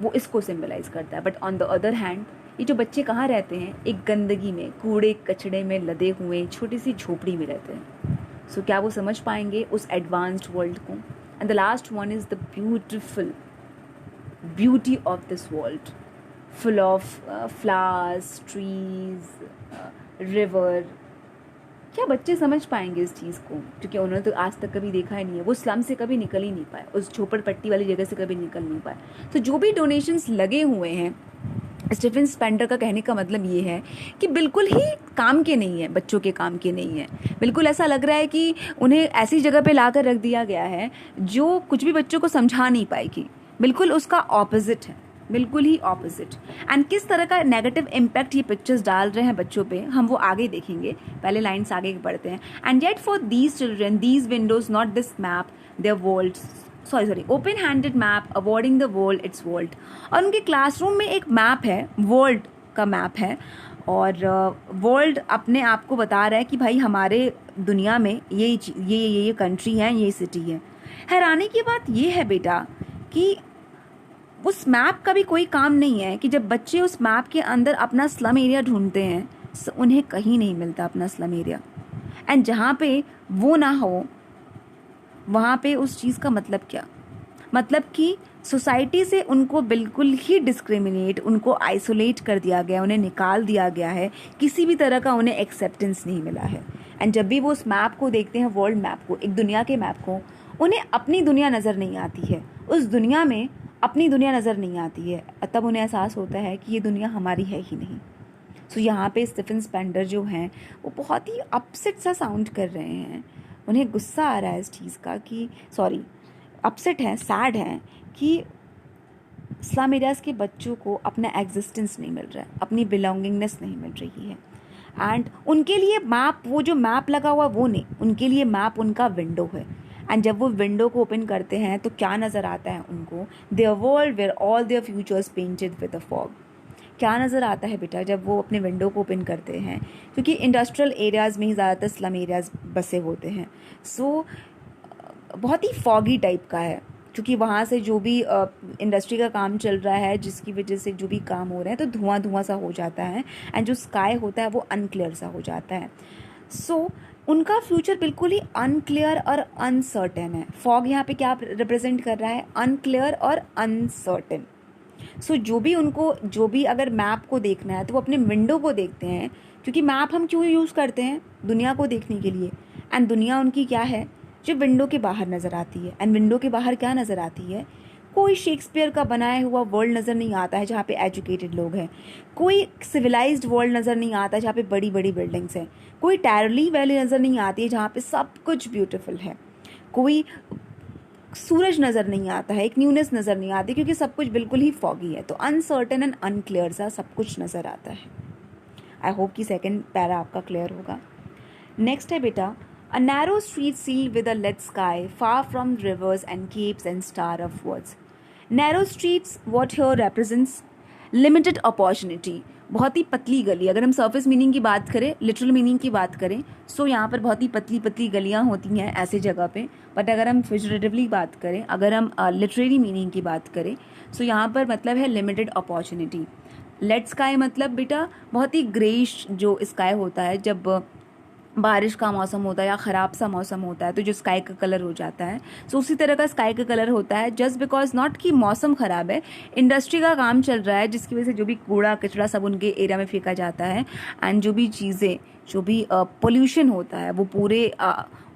वो इसको सिंबलाइज करता है. But on the other hand ये जो बच्चे कहाँ रहते हैं? एक गंदगी में, कूड़े कचड़े में लदे हुए छोटी सी झोपड़ी में रहते हैं. सो क्या वो समझ पाएंगे उस एडवांस्ड वर्ल्ड को? And the last one is the beautiful beauty of this world, full of flowers, trees, river. क्या बच्चे समझ पाएंगे इस चीज़ को? क्योंकि उन्होंने तो आज तक कभी देखा ही नहीं है, वो स्लम से कभी निकल ही नहीं पाए, उस झोपड़पट्टी वाली जगह से कभी निकल नहीं पाए. तो जो भी डोनेशंस लगे हुए हैं, स्टीफन स्पेंडर का कहने का मतलब ये है कि बिल्कुल ही काम के नहीं है, बच्चों के काम के नहीं है. बिल्कुल ऐसा लग रहा है कि उन्हें ऐसी जगह पे ला कर रख दिया गया है जो कुछ भी बच्चों को समझा नहीं पाएगी. बिल्कुल उसका ऑपोजिट है, बिल्कुल ही ऑपोजिट. एंड किस तरह का नेगेटिव इम्पैक्ट ये पिक्चर्स डाल रहे हैं बच्चों पे, हम वो आगे देखेंगे. पहले लाइन्स आगे बढ़ते हैं. And yet for these children these Windows not this map there world sorry open handed map awarding the world it's world. और उनके क्लासरूम में एक मैप है, वर्ल्ड का मैप है, और वर्ल्ड अपने आप को बता रहा है कि भाई हमारे दुनिया में ये कंट्री है, ये सिटी है। हैरानी की बात ये है बेटा कि उस मैप का भी कोई काम नहीं है कि जब बच्चे उस मैप के अंदर अपना स्लम एरिया ढूंढते हैं, उन्हें कहीं नहीं मिलता अपना स्लम एरिया। एंड जहाँ पे वो ना हो वहाँ पे उस चीज़ का मतलब क्या, मतलब कि सोसाइटी से उनको बिल्कुल ही डिस्क्रिमिनेट, उनको आइसोलेट कर दिया गया, उन्हें निकाल दिया गया है, किसी भी तरह का उन्हें एक्सेप्टेंस नहीं मिला है। एंड जब भी वो उस मैप को देखते हैं, वर्ल्ड मैप को, एक दुनिया के मैप को, उन्हें अपनी दुनिया नज़र नहीं आती है, उस दुनिया में अपनी दुनिया नज़र नहीं आती है। तब उन्हें एहसास होता है कि ये दुनिया हमारी है ही नहीं। सो यहाँ पे स्टीफन स्पेंडर जो हैं वो बहुत ही अपसेट सा साउंड कर रहे हैं, उन्हें गुस्सा आ रहा है इस चीज़ का कि अपसेट है, सैड है कि स्लम एरियाज़ के बच्चों को अपना एग्जिस्टेंस नहीं मिल रहा है, अपनी बिलोंगिंगनेस नहीं मिल रही है। एंड उनके लिए मैप, वो जो मैप लगा हुआ वो नहीं, उनके लिए मैप उनका विंडो है। एंड जब वो विंडो को ओपन करते हैं तो क्या नज़र आता है उनको, their world where all their futures painted with a fog. क्या नज़र आता है बेटा जब वो अपने विंडो को ओपन करते हैं, क्योंकि इंडस्ट्रियल एरियाज़ में ही ज़्यादातर स्लम एरियाज़ बसे होते हैं। सो बहुत ही फॉगी टाइप का है, क्योंकि वहाँ से जो भी इंडस्ट्री का काम चल रहा है, जिसकी वजह से जो भी काम हो रहे हैं, तो धुआं धुआं सा हो जाता है। एंड जो स्काई होता है वो अनक्लियर सा हो जाता है। सो उनका फ्यूचर बिल्कुल ही अनक्लियर और अनसर्टेन है। फॉग यहाँ पे क्या रिप्रेजेंट कर रहा है, अनक्लियर और अनसर्टेन। सो जो भी अगर मैप को देखना है तो वो अपने विंडो को देखते हैं, क्योंकि मैप हम क्यों यूज़ करते हैं, दुनिया को देखने के लिए। एंड दुनिया उनकी क्या है, जो विंडो के बाहर नज़र आती है। एंड विंडो के बाहर क्या नज़र आती है, कोई शेक्सपियर का बनाया हुआ वर्ल्ड नज़र नहीं आता है जहाँ पे एजुकेटेड लोग हैं, कोई सिविलाइज्ड वर्ल्ड नज़र नहीं आता है जहाँ पे बड़ी बड़ी बिल्डिंग्स हैं, कोई टैरली वैली नज़र नहीं आती है जहाँ पे सब कुछ ब्यूटीफुल है, कोई सूरज नज़र नहीं आता है, एक न्यूनेस नज़र नहीं आती, क्योंकि सब कुछ बिल्कुल ही फॉगी है। तो अनसर्टेन एंड अनक्लियर सा सब कुछ नज़र आता है। आई होप कि सेकेंड पैरा आपका क्लियर होगा। नेक्स्ट है बेटा, a narrow street sealed with a lit sky, far from rivers and capes and star of words. Narrow streets, what here represents limited opportunity. बहुत ही पतली गली, अगर हम सरफेस मीनिंग की बात करें, लिटरल मीनिंग की बात करें, सो यहाँ पर बहुत ही पतली पतली गलियाँ होती हैं ऐसे जगह पे। बट अगर हम फिगरेटिवली बात करें, अगर हम लिटरेरी मीनिंग की बात करें, सो यहाँ पर मतलब है लिमिटेड अपॉर्चुनिटी। लेट स्काई मतलब बेटा बहुत ही ग्रेइश जो स्काई होता है, जब बारिश का मौसम होता है या ख़राब सा मौसम होता है तो जो स्काई का कलर हो जाता है, सो उसी तरह का स्काई का कलर होता है। जस्ट बिकॉज नॉट कि मौसम ख़राब है, इंडस्ट्री का काम चल रहा है जिसकी वजह से जो भी कूड़ा कचरा सब उनके एरिया में फेंका जाता है, एंड जो भी चीज़ें, जो भी पोल्यूशन होता है वो पूरे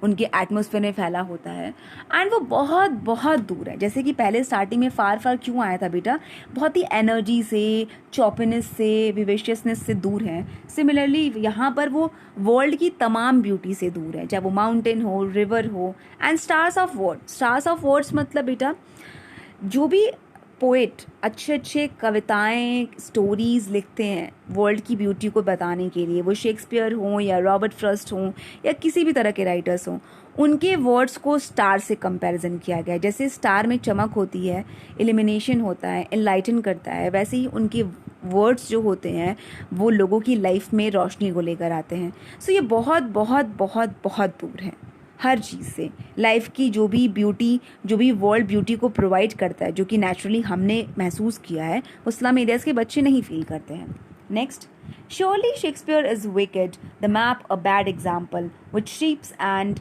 उनके एटमॉस्फेयर में फैला होता है। एंड वो बहुत बहुत दूर है, जैसे कि पहले स्टार्टिंग में फार फार क्यों आया था बेटा, बहुत ही एनर्जी से, चॉपिनेस से, विवेशियसनेस से दूर है। सिमिलरली यहाँ पर वो वर्ल्ड की तमाम ब्यूटी से दूर है, चाहे वो माउंटेन हो, रिवर हो। And stars of words, stars of words मतलब बेटा जो भी पोएट अच्छे अच्छे कविताएं, स्टोरीज़ लिखते हैं वर्ल्ड की ब्यूटी को बताने के लिए, वो शेक्सपियर हों या रॉबर्ट फ्रॉस्ट हों या किसी भी तरह के राइटर्स हों, उनके वर्ड्स को स्टार से कंपैरिजन किया गया है। जैसे स्टार में चमक होती है, इल्यूमिनेशन होता है, एनलाइटन करता है, वैसे ही उनके वर्ड्स जो होते हैं वो लोगों की लाइफ में रोशनी को लेकर आते हैं। सो ये बहुत बहुत बहुत बहुत दूर है हर चीज़ से। लाइफ की जो भी ब्यूटी, जो भी वर्ल्ड ब्यूटी को प्रोवाइड करता है, जो कि नेचुरली हमने महसूस किया है, वो स्लम एरियाज़ के बच्चे नहीं फील करते हैं। Next, surely Shakespeare is wicked, the map a bad example, which ships and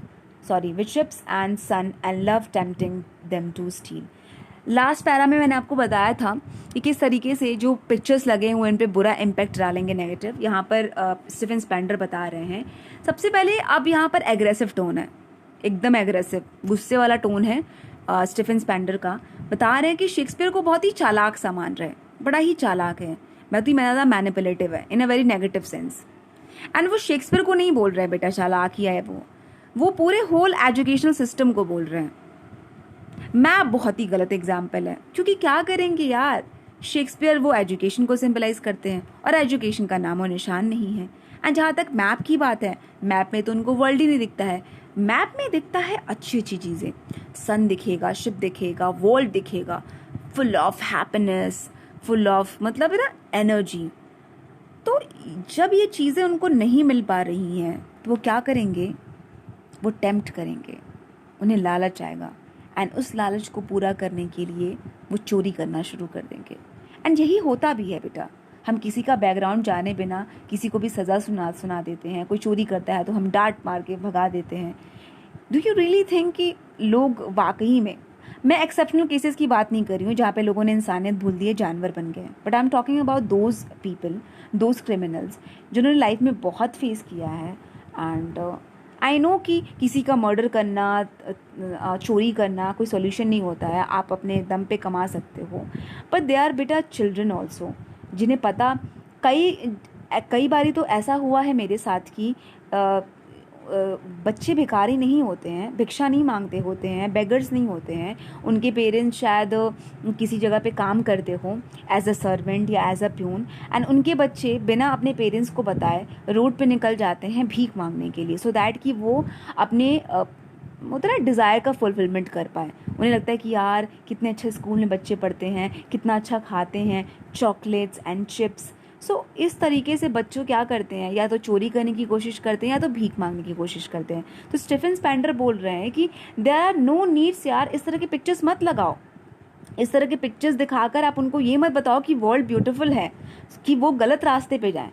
sun and love tempting them to steal. Last para में मैंने आपको बताया था कि किस तरीके से जो पिक्चर्स लगे हुए उन पे बुरा इम्पैक्ट डालेंगे, नेगेटिव। यहाँ पर स्टीफन स्पेंडर बता रहे हैं। सबसे पहले अब यहाँ पर एग्रेसिव टोन है, एकदम एग्रेसिव, गुस्से वाला टोन है स्टीफन स्पेंडर का। बता रहे हैं कि शेक्सपियर को बहुत ही चालाक सा मान रहे हैं, बड़ा ही चालाक है, बहुत ही ज़्यादा मैनिपुलेटिव है in a very negative sense. And वो शेक्सपियर को नहीं बोल रहे हैं बेटा चालाक ही है, वो पूरे होल एजुकेशनल सिस्टम को बोल रहे हैं। मैप बहुत ही गलत एग्जाम्पल है, क्योंकि क्या करेंगे यार, शेक्सपियर वो एजुकेशन को सिंपलाइज करते हैं और एजुकेशन का नामो निशान नहीं है। एंड जहाँ तक मैप की बात है, मैप में तो उनको वर्ल्ड ही नहीं दिखता है, मैप में दिखता है अच्छी अच्छी चीज़ें, सन दिखेगा, शिप दिखेगा, वर्ल्ड दिखेगा, full of happiness, full of मतलब है ना एनर्जी। तो जब ये चीज़ें उनको नहीं मिल पा रही हैं तो वो क्या करेंगे, वो टेम्प्ट करेंगे, उन्हें लालच आएगा, एंड उस लालच को पूरा करने के लिए वो चोरी करना शुरू कर देंगे। एंड यही होता भी है बेटा, हम किसी का बैकग्राउंड जाने बिना किसी को भी सज़ा सुना देते हैं। कोई चोरी करता है तो हम डांट मार के भगा देते हैं। डू यू रियली थिंक कि लोग वाकई में, मैं एक्सेप्शनल केसेस की बात नहीं कर रही हूँ जहाँ पे लोगों ने इंसानियत भूल दी है, जानवर बन गए, but I am talking about those people, those criminals जिन्होंने लाइफ में बहुत फेस किया है। एंड आई नो कि किसी का मर्डर करना, चोरी करना कोई सोल्यूशन नहीं होता है, आप अपने दम पे कमा सकते हो, बट दे आर बेटा चिल्ड्रन ऑल्सो, जिन्हें पता, कई बारी तो ऐसा हुआ है मेरे साथ कि बच्चे भिखारी नहीं होते हैं, भिक्षा नहीं मांगते होते हैं, बेगर्स नहीं होते हैं, उनके पेरेंट्स शायद किसी जगह पे काम करते हो एज अ सर्वेंट या एज अ प्यून, एंड उनके बच्चे बिना अपने पेरेंट्स को बताए रोड पे निकल जाते हैं भीख मांगने के लिए, सो दैट कि वो अपने होता है ना डिज़ायर का फुलफिलमेंट कर पाए। उन्हें लगता है कि यार कितने अच्छे स्कूल में बच्चे पढ़ते हैं, कितना अच्छा खाते हैं, चॉकलेट्स एंड चिप्स। सो इस तरीके से बच्चों क्या करते हैं, या तो चोरी करने की कोशिश करते हैं या तो भीख मांगने की कोशिश करते हैं। तो स्टीफन स्पेंडर बोल रहे हैं कि देयर आर नो नीड्स, यार इस तरह के पिक्चर्स मत लगाओ, इस तरह के पिक्चर्स दिखाकर आप उनको ये मत बताओ कि वर्ल्ड ब्यूटीफुल है, कि वो गलत रास्ते पे जाएं।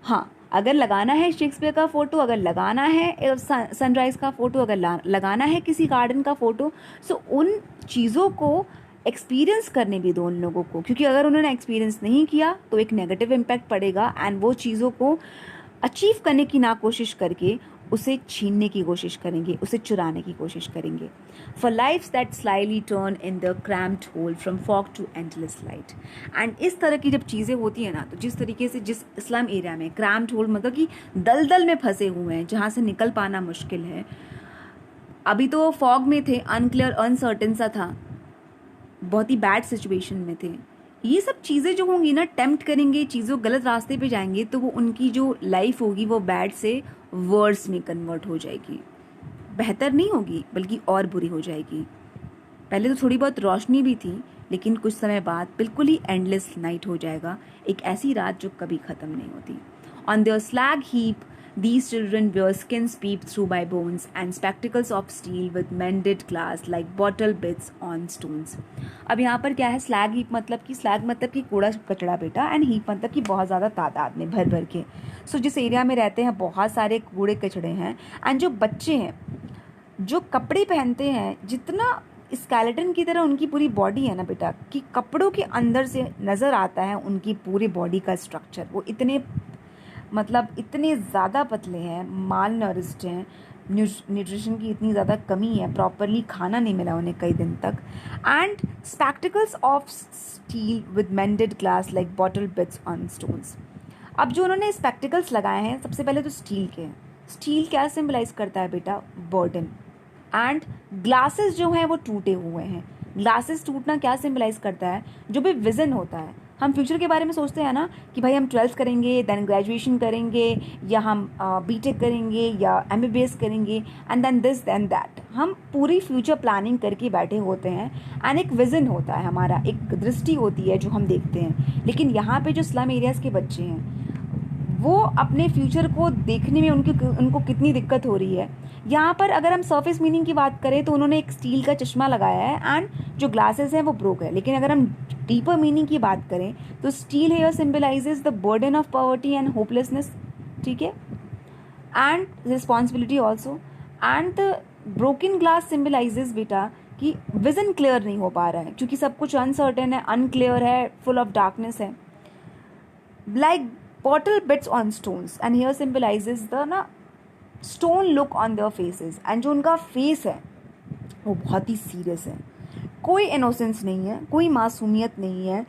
हाँ, अगर लगाना है शेक्सपियर का फ़ोटो, अगर लगाना है सनराइज़ का फ़ोटो, अगर लगाना है किसी गार्डन का फ़ोटो, सो उन चीज़ों को एक्सपीरियंस करने भी दो उन लोगों को, क्योंकि अगर उन्होंने एक्सपीरियंस नहीं किया तो एक नेगेटिव इम्पैक्ट पड़ेगा, एंड वो चीज़ों को अचीव करने की ना कोशिश करके उसे छीनने की कोशिश करेंगे, उसे चुराने की कोशिश करेंगे। For lives that slyly turn in the cramped hole from fog to endless light. And इस तरह की जब चीज़ें होती हैं ना, तो जिस तरीके से जिस स्लम एरिया में क्रैम्प्ड होल मतलब कि दलदल में फंसे हुए हैं जहाँ से निकल पाना मुश्किल है, अभी तो फॉग में थे, अनक्लियर अनसर्टेन सा था, बहुत ही बैड सिचुएशन में थे। ये सब चीज़ें जो होंगी ना, टेम्प्ट करेंगे, चीज़ों गलत रास्ते पे जाएंगे, तो वो उनकी जो लाइफ होगी वो बैड से वर्स में कन्वर्ट हो जाएगी, बेहतर नहीं होगी बल्कि और बुरी हो जाएगी। पहले तो थोड़ी बहुत रोशनी भी थी, लेकिन कुछ समय बाद बिल्कुल ही एंडलेस नाइट हो जाएगा, एक ऐसी रात जो कभी ख़त्म नहीं होती। On their slag heap these children wear skins peeped through by bones and spectacles of steel with mended glass like bottle bits on stones। अब यहाँ पर क्या है, स्लैग हीप मतलब कि, स्लैग मतलब कि कूड़ा कचड़ा बेटा, एंड हीप मतलब कि बहुत ज़्यादा तादाद में भर भर के। सो जिस एरिया में रहते हैं बहुत सारे कूड़े कचड़े हैं, एंड जो बच्चे हैं जो कपड़े पहनते हैं, जितना स्केलेटन की तरह उनकी पूरी बॉडी है ना बेटा, कि कपड़ों के अंदर से नज़र आता है उनकी पूरी बॉडी का स्ट्रक्चर। वो इतने मतलब इतने ज़्यादा पतले हैं, माल नरिश्ड हैं, न्यूट्रिशन की इतनी ज़्यादा कमी है, प्रॉपरली खाना नहीं मिला उन्हें कई दिन तक, and spectacles of steel with मेंडेड glass like bottle beads on stones. अब जो उन्होंने स्पेक्टिकल्स लगाए हैं, सबसे पहले तो स्टील के हैं। स्टील क्या सिंबलाइज करता है बेटा, बर्डन, एंड ग्लासेस जो हैं वो टूटे हुए हैं। ग्लासेस टूटना क्या सिंबलाइज करता है, जो भी विज़न होता है, हम फ्यूचर के बारे में सोचते हैं ना कि भाई हम 12th करेंगे, देन ग्रेजुएशन करेंगे, या हम बीटेक करेंगे, या MBBS करेंगे, and then this then that. हम पूरी फ्यूचर प्लानिंग करके बैठे होते हैं, एंड एक विज़न होता है हमारा, एक दृष्टि होती है जो हम देखते हैं। लेकिन यहाँ पे जो स्लम एरियाज़ के बच्चे हैं, वो अपने फ्यूचर को देखने में उनको कितनी दिक्कत हो रही है। यहाँ पर अगर हम सरफेस मीनिंग की बात करें तो उन्होंने एक स्टील का चश्मा लगाया है, एंड जो ग्लासेस हैं वो ब्रोक है। लेकिन अगर हम डीपर मीनिंग की बात करें तो steal here symbolizes the burden of poverty and hopelessness, ठीक है, and responsibility also, and the broken glass symbolizes बेटा कि विजन क्लियर नहीं हो पा रहा है, क्योंकि सब कुछ अनसर्टेन है, अनक्लियर है, फुल ऑफ डार्कनेस है, like bottle bits on stones, and here symbolizes the ना stone look on their faces, and जो उनका फेस है वो बहुत ही सीरियस है, कोई इनोसेंस नहीं है, कोई मासूमियत नहीं है,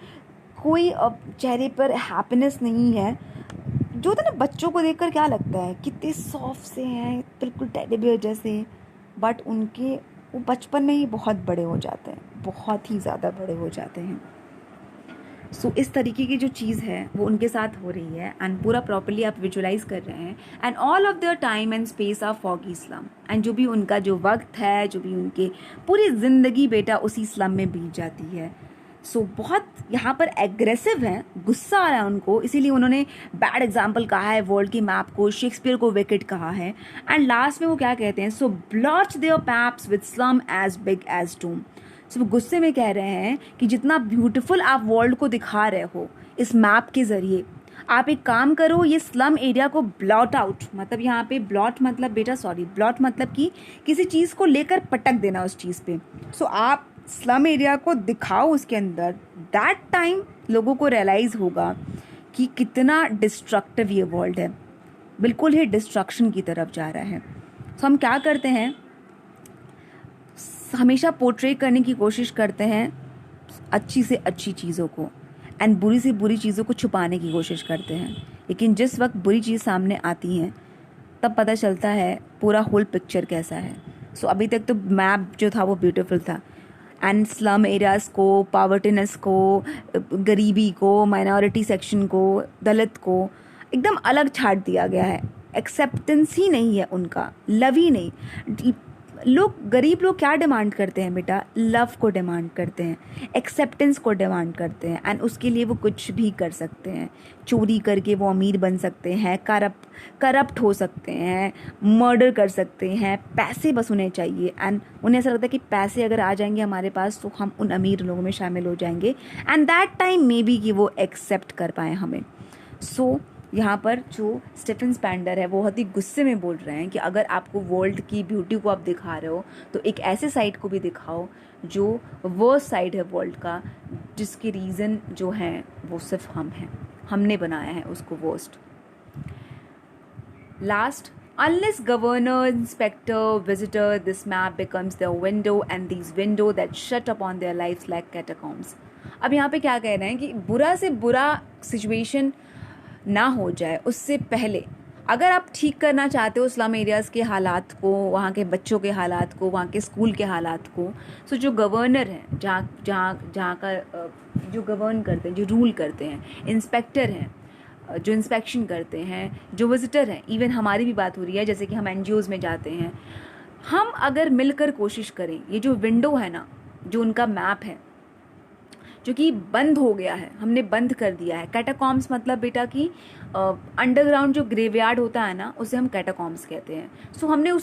कोई चेहरे पर हैप्पीनेस नहीं है। जो होता है ना, बच्चों को देखकर क्या लगता है कितने सॉफ्ट से हैं, बिल्कुल टेडी बियर जैसे, बट उनके वो बचपन में ही बहुत बड़े हो जाते हैं, बहुत ही ज़्यादा बड़े हो जाते हैं। सो इस तरीके की जो चीज़ है वो उनके साथ हो रही है एंड पूरा प्रॉपरली आप विजुलाइज कर रहे हैं and all of their time and space are foggy slum and जो भी उनका जो वक्त है, जो भी उनके पूरी ज़िंदगी बेटा उसी स्लम में बीत जाती है। सो बहुत यहाँ पर एग्रेसिव हैं, गुस्सा आ रहा है उनको, इसीलिए उन्होंने बैड एग्जाम्पल कहा है वर्ल्ड की मैप को, शेक्सपियर को विकेट कहा है एंड लास्ट में वो क्या कहते हैं, so blotch their maps with slum as big as doom. So वो गुस्से में कह रहे हैं कि जितना ब्यूटीफुल आप वर्ल्ड को दिखा रहे हो इस मैप के ज़रिए, आप एक काम करो, ये स्लम एरिया को ब्लॉट आउट, मतलब यहाँ पे ब्लॉट मतलब बेटा सॉरी ब्लॉट मतलब कि किसी चीज़ को लेकर पटक देना उस चीज़ पे। सो आप स्लम एरिया को दिखाओ उसके अंदर, दैट टाइम लोगों को रियलाइज़ होगा कि कितना डिस्ट्रक्टिव ये वर्ल्ड है, बिल्कुल ही डिस्ट्रक्शन की तरफ जा रहा है। सो हम क्या करते हैं, हमेशा पोर्ट्रे करने की कोशिश करते हैं अच्छी से अच्छी चीज़ों को एंड बुरी से बुरी चीज़ों को छुपाने की कोशिश करते हैं, लेकिन जिस वक्त बुरी चीज़ सामने आती है तब पता चलता है पूरा होल पिक्चर कैसा है। सो अभी तक तो मैप जो था वो ब्यूटीफुल था एंड स्लम एरियाज़ को, पावर्टीनेस को, गरीबी को, माइनॉरिटी सेक्शन को, दलित को एकदम अलग छाट दिया गया है। एक्सेप्टेंस ही नहीं है उनका, लव ही नहीं। लोग, गरीब लोग क्या डिमांड करते हैं बेटा, लव को डिमांड करते हैं, एक्सेप्टेंस को डिमांड करते हैं एंड उसके लिए वो कुछ भी कर सकते हैं। चोरी करके वो अमीर बन सकते हैं, करप्ट हो सकते हैं, मर्डर कर सकते हैं, पैसे बस उन्हें चाहिए एंड उन्हें ऐसा लगता है कि पैसे अगर आ जाएंगे हमारे पास तो हम उन अमीर लोगों में शामिल हो जाएंगे and that time may be कि वो एक्सेप्ट कर पाएँ हमें। सो यहाँ पर जो स्टीफन स्पेंडर है वो बहुत ही गुस्से में बोल रहे हैं कि अगर आपको वर्ल्ड की ब्यूटी को आप दिखा रहे हो तो एक ऐसे साइड को भी दिखाओ जो वर्स्ट साइड है वर्ल्ड का, जिसकी रीज़न जो है वो सिर्फ हम हैं, हमने बनाया है उसको worst. Last, unless governor, inspector, visitor, this map becomes their window and these window that shut upon their lives like catacombs। अब यहाँ पे क्या कह रहे हैं कि बुरा से बुरा सिचुएशन ना हो जाए उससे पहले अगर आप ठीक करना चाहते हो स्लम एरियाज़ के हालात को, वहाँ के बच्चों के हालात को, वहाँ के स्कूल के हालात को, सो जो गवर्नर हैं, जहाँ का जो गवर्न करते हैं, जो रूल करते हैं, इंस्पेक्टर हैं जो इंस्पेक्शन करते हैं, जो विजिटर हैं, इवन हमारी भी बात हो रही है जैसे कि हम NGOs में जाते हैं, हम अगर मिलकर कोशिश करें, ये जो विंडो है ना, जो उनका मैप है जो कि बंद हो गया है, हमने बंद कर दिया है। कैटाकॉम्स मतलब बेटा कि अंडरग्राउंड जो ग्रेवयार्ड होता है ना, उसे हम कैटाकॉम्स कहते हैं। सो हमने उन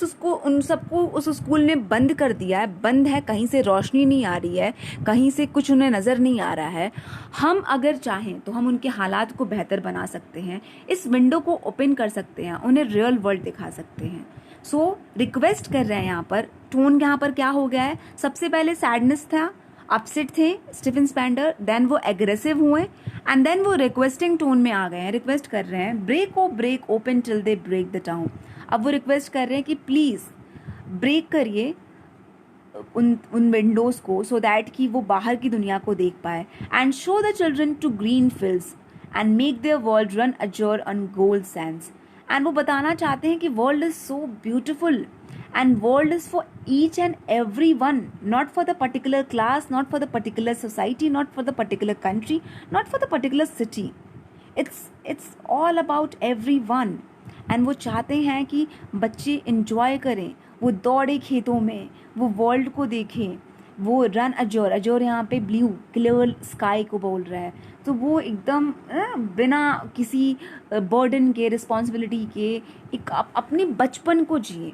सबको उस स्कूल ने बंद कर दिया है, बंद है, कहीं से रोशनी नहीं आ रही है, कहीं से कुछ उन्हें नज़र नहीं आ रहा है। हम अगर चाहें तो हम उनके हालात को बेहतर बना सकते हैं, इस विंडो को ओपन कर सकते हैं, उन्हें रियल वर्ल्ड दिखा सकते हैं। सो रिक्वेस्ट कर रहे हैं यहाँ पर, टोन यहाँ पर क्या हो गया है, सबसे पहले सैडनेस था, अपसेट थे स्टीफन स्पेंडर, देन वो एग्रेसिव हुए एंड देन वो रिक्वेस्टिंग टोन में आ गए हैं, रिक्वेस्ट कर रहे हैं break open till they break the town. अब वो रिक्वेस्ट कर रहे हैं कि प्लीज़ ब्रेक करिए उन विंडोज़ को सो दैट कि वो बाहर की दुनिया को देख पाए and show the children to green fields and make their world run azure on gold sands. And वो बताना चाहते हैं कि world is so beautiful and world is for each and every one, not for the particular class, not for the particular society, not for the particular country, not for the particular city, it's all about everyone। and वो चाहते हैं कि बच्चे enjoy करें, वो दौड़े खेतों में, वो वर्ल्ड को देखें, वो रन अजोर यहाँ पे ब्लू क्लियर स्काई को बोल रहा है, तो वो एकदम बिना किसी बर्डन के, रिस्पॉन्सिबिलिटी के एक अपने बचपन को जिए।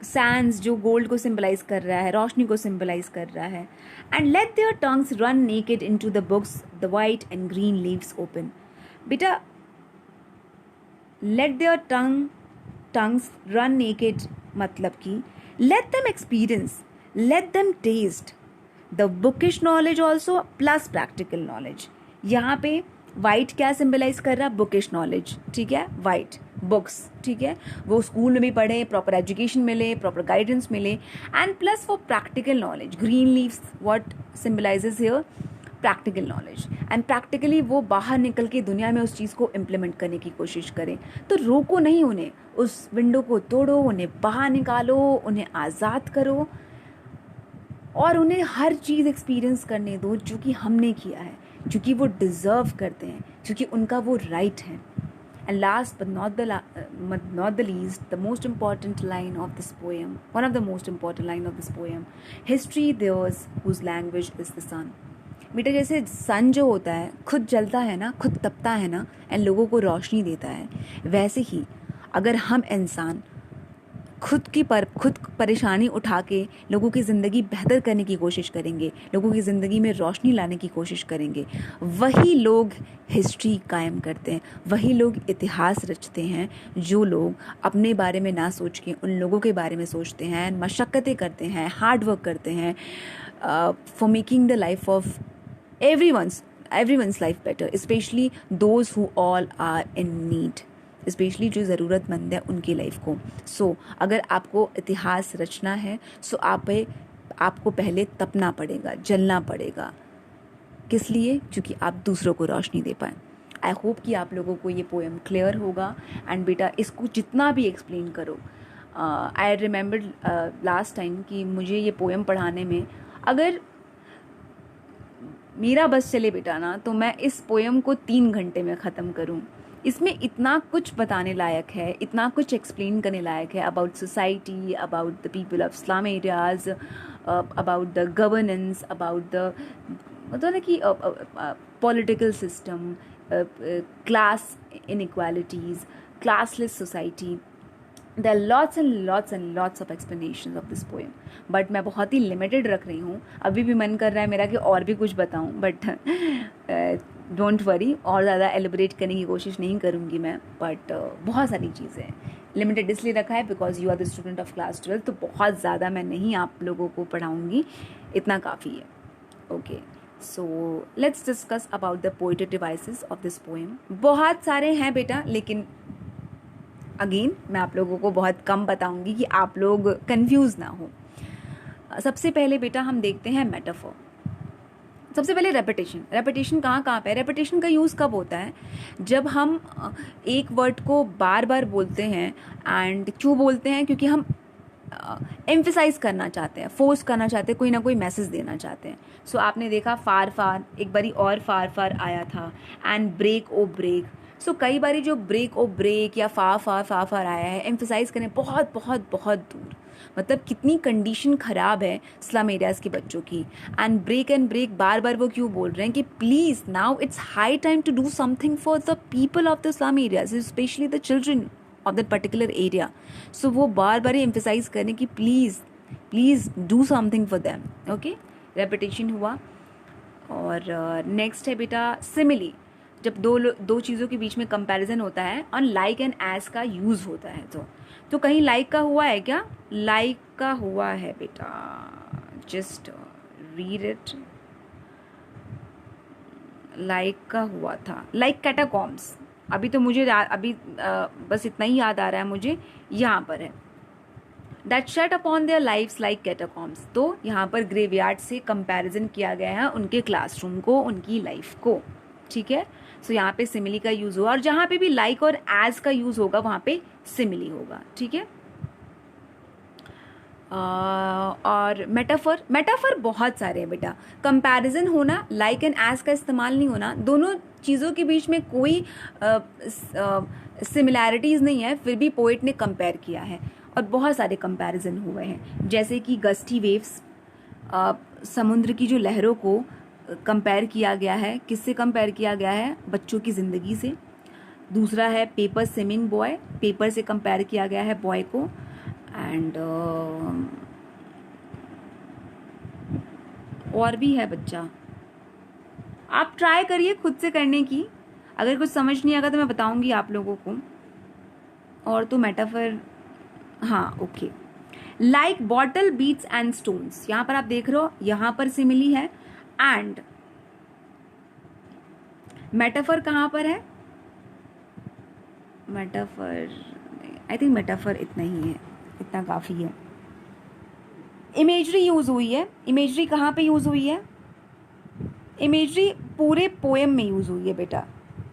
सैंड्स जो गोल्ड को सिंबलाइज कर रहा है, रोशनी को सिंबलाइज कर रहा है। And let their tongues run naked into the books, the white and green leaves open. बेटा let their tongues run naked मतलब कि let them experience, let them taste the bookish knowledge also plus practical knowledge. यहाँ पे white क्या symbolize कर रहा है, bookish knowledge, ठीक है, वाइट बुक्स, ठीक है, वो स्कूल में भी पढ़े, प्रॉपर एजुकेशन मिले, प्रॉपर गाइडेंस मिले एंड प्लस वो practical knowledge, green leaves what symbolizes here, practical knowledge and practically वो बाहर निकल के दुनिया में उस चीज़ को इम्प्लीमेंट करने की कोशिश करें। तो रोको नहीं उन्हें, उस विंडो को तोड़ो, उन्हें बाहर निकालो, उन्हें आज़ाद करो और उन्हें हर चीज़ एक्सपीरियंस करने दो जो कि हमने किया है। क्योंकि वो डिज़र्व करते हैं, क्योंकि उनका वो राइट है। And last but not the least, the most important line of this poem, one of the most important line of this poem, history theirs whose language is the sun. बेटा जैसे सन जो होता है खुद जलता है ना, खुद तपता है ना, एंड लोगों को रोशनी देता है, वैसे ही अगर हम इंसान खुद परेशानी उठा के लोगों की ज़िंदगी बेहतर करने की कोशिश करेंगे, लोगों की ज़िंदगी में रोशनी लाने की कोशिश करेंगे, वही लोग हिस्ट्री कायम करते हैं, वही लोग इतिहास रचते हैं। जो लोग अपने बारे में ना सोच के उन लोगों के बारे में सोचते हैं, मशक्क़तें करते हैं, हार्ड वर्क करते हैं for making the life of everyone's life better, especially those who all are in need, specially जो ज़रूरतमंद है उनकी लाइफ को। सो अगर आपको इतिहास रचना है, सो आपको पहले तपना पड़ेगा, जलना पड़ेगा। किस लिए? क्योंकि आप दूसरों को रोशनी दे पाएँ। आई होप कि आप लोगों को ये पोएम क्लियर होगा। एंड बेटा इसको जितना भी एक्सप्लेन करो, आई रिमेंबर लास्ट टाइम कि मुझे ये पोएम पढ़ाने में अगर मेरा बस चले बेटा ना, तो मैं इस पोएम को 3 घंटे में ख़त्म करूँ। इसमें इतना कुछ बताने लायक है, इतना कुछ एक्सप्लेन करने लायक है about society, about the people of slum areas, about the governance, about the मतलब ना कि political system, class inequalities, classless society. There are lots of explanations of this poem, but मैं बहुत ही लिमिटेड रख रही हूँ। अभी भी मन कर रहा है मेरा कि और भी कुछ बताऊँ, बट डोंट वरी, और ज़्यादा एलिबरेट करने की कोशिश नहीं करूँगी मैं। बट बहुत सारी चीज़ें हैं, लिमिटेड इसलिए रखा है because you are the student of class 12, तो बहुत ज़्यादा मैं नहीं आप लोगों को पढ़ाऊँगी, इतना काफ़ी है। Okay, so let's discuss about the poetic devices of this poem. बहुत सारे हैं बेटा, लेकिन अगेन मैं आप लोगों को बहुत कम बताऊंगी कि आप लोग कंफ्यूज ना हो। सबसे पहले बेटा हम देखते हैं मेटाफोर। सबसे पहले रेपिटेशन कहाँ पे है? रेपिटेशन का यूज़ कब होता है? जब हम एक वर्ड को बार बार बोलते हैं। एंड क्यों बोलते हैं? क्योंकि हम एम्फेसाइज करना चाहते हैं, फोर्स करना चाहते हैं, कोई ना कोई मैसेज देना चाहते हैं। सो आपने देखा फार फार, एक बारी और फार आया था, एंड ब्रेक ओ ब्रेक। सो कई बारी जो ब्रेक ओ ब्रेक या फार आया है, एम्फेसाइज करें बहुत बहुत बहुत दूर, मतलब कितनी कंडीशन ख़राब है स्लम एरियाज़ के बच्चों की। एंड ब्रेक बार बार वो क्यों बोल रहे हैं कि please now it's high time to do something for the people of the slum areas, specially the children of that particular area. So वो बार बार एम्फेसाइज करें कि please do something for them. Okay, repetition हुआ। और next है बेटा simile. जब दो चीज़ों के बीच में कंपैरिजन होता है और लाइक एंड एज का यूज़ होता है, तो कहीं लाइक का हुआ है क्या? लाइक का हुआ है बेटा, जस्ट रीड इट। लाइक का हुआ था, लाइक कैटाकॉम्स। अभी तो मुझे बस इतना ही याद आ रहा है मुझे, यहाँ पर है that shut upon their lives like catacombs. तो यहाँ पर ग्रेवयार्ड से कंपैरिजन किया गया है उनके क्लासरूम को, उनकी लाइफ को। ठीक है, सो यहाँ पे सिमिली का यूज़ हुआ, और जहाँ पे भी लाइक और एज का यूज़ होगा वहाँ पे सिमिली होगा। ठीक है, और मेटाफर बहुत सारे हैं बेटा। कंपैरिजन होना, लाइक एंड एज का इस्तेमाल नहीं होना, दोनों चीज़ों के बीच में कोई सिमिलैरिटीज़ नहीं है, फिर भी पोइट ने कंपेयर किया है, और बहुत सारे कंपैरिजन हुए हैं। जैसे कि गस्टी वेव्स, समुद्र की जो लहरों को कंपेयर किया गया है। किससे कंपेयर किया गया है? बच्चों की ज़िंदगी से। दूसरा है पेपर स्विमिंग बॉय, पेपर से कंपेयर किया गया है बॉय को। एंड और भी है बच्चा, आप ट्राई करिए खुद से करने की। अगर कुछ समझ नहीं आएगा तो मैं बताऊंगी आप लोगों को। और तो मेटाफर, हाँ okay, like bottle bits and stones, यहाँ पर आप देख रहे हो, यहाँ पर सिमिली है। एंड मेटाफर कहाँ पर है? मेटाफर, आई थिंक मेटाफर इतना ही है, इतना काफ़ी है। इमेजरी यूज़ हुई है। इमेजरी कहाँ पे यूज़ हुई है? इमेजरी पूरे पोएम में यूज़ हुई है बेटा।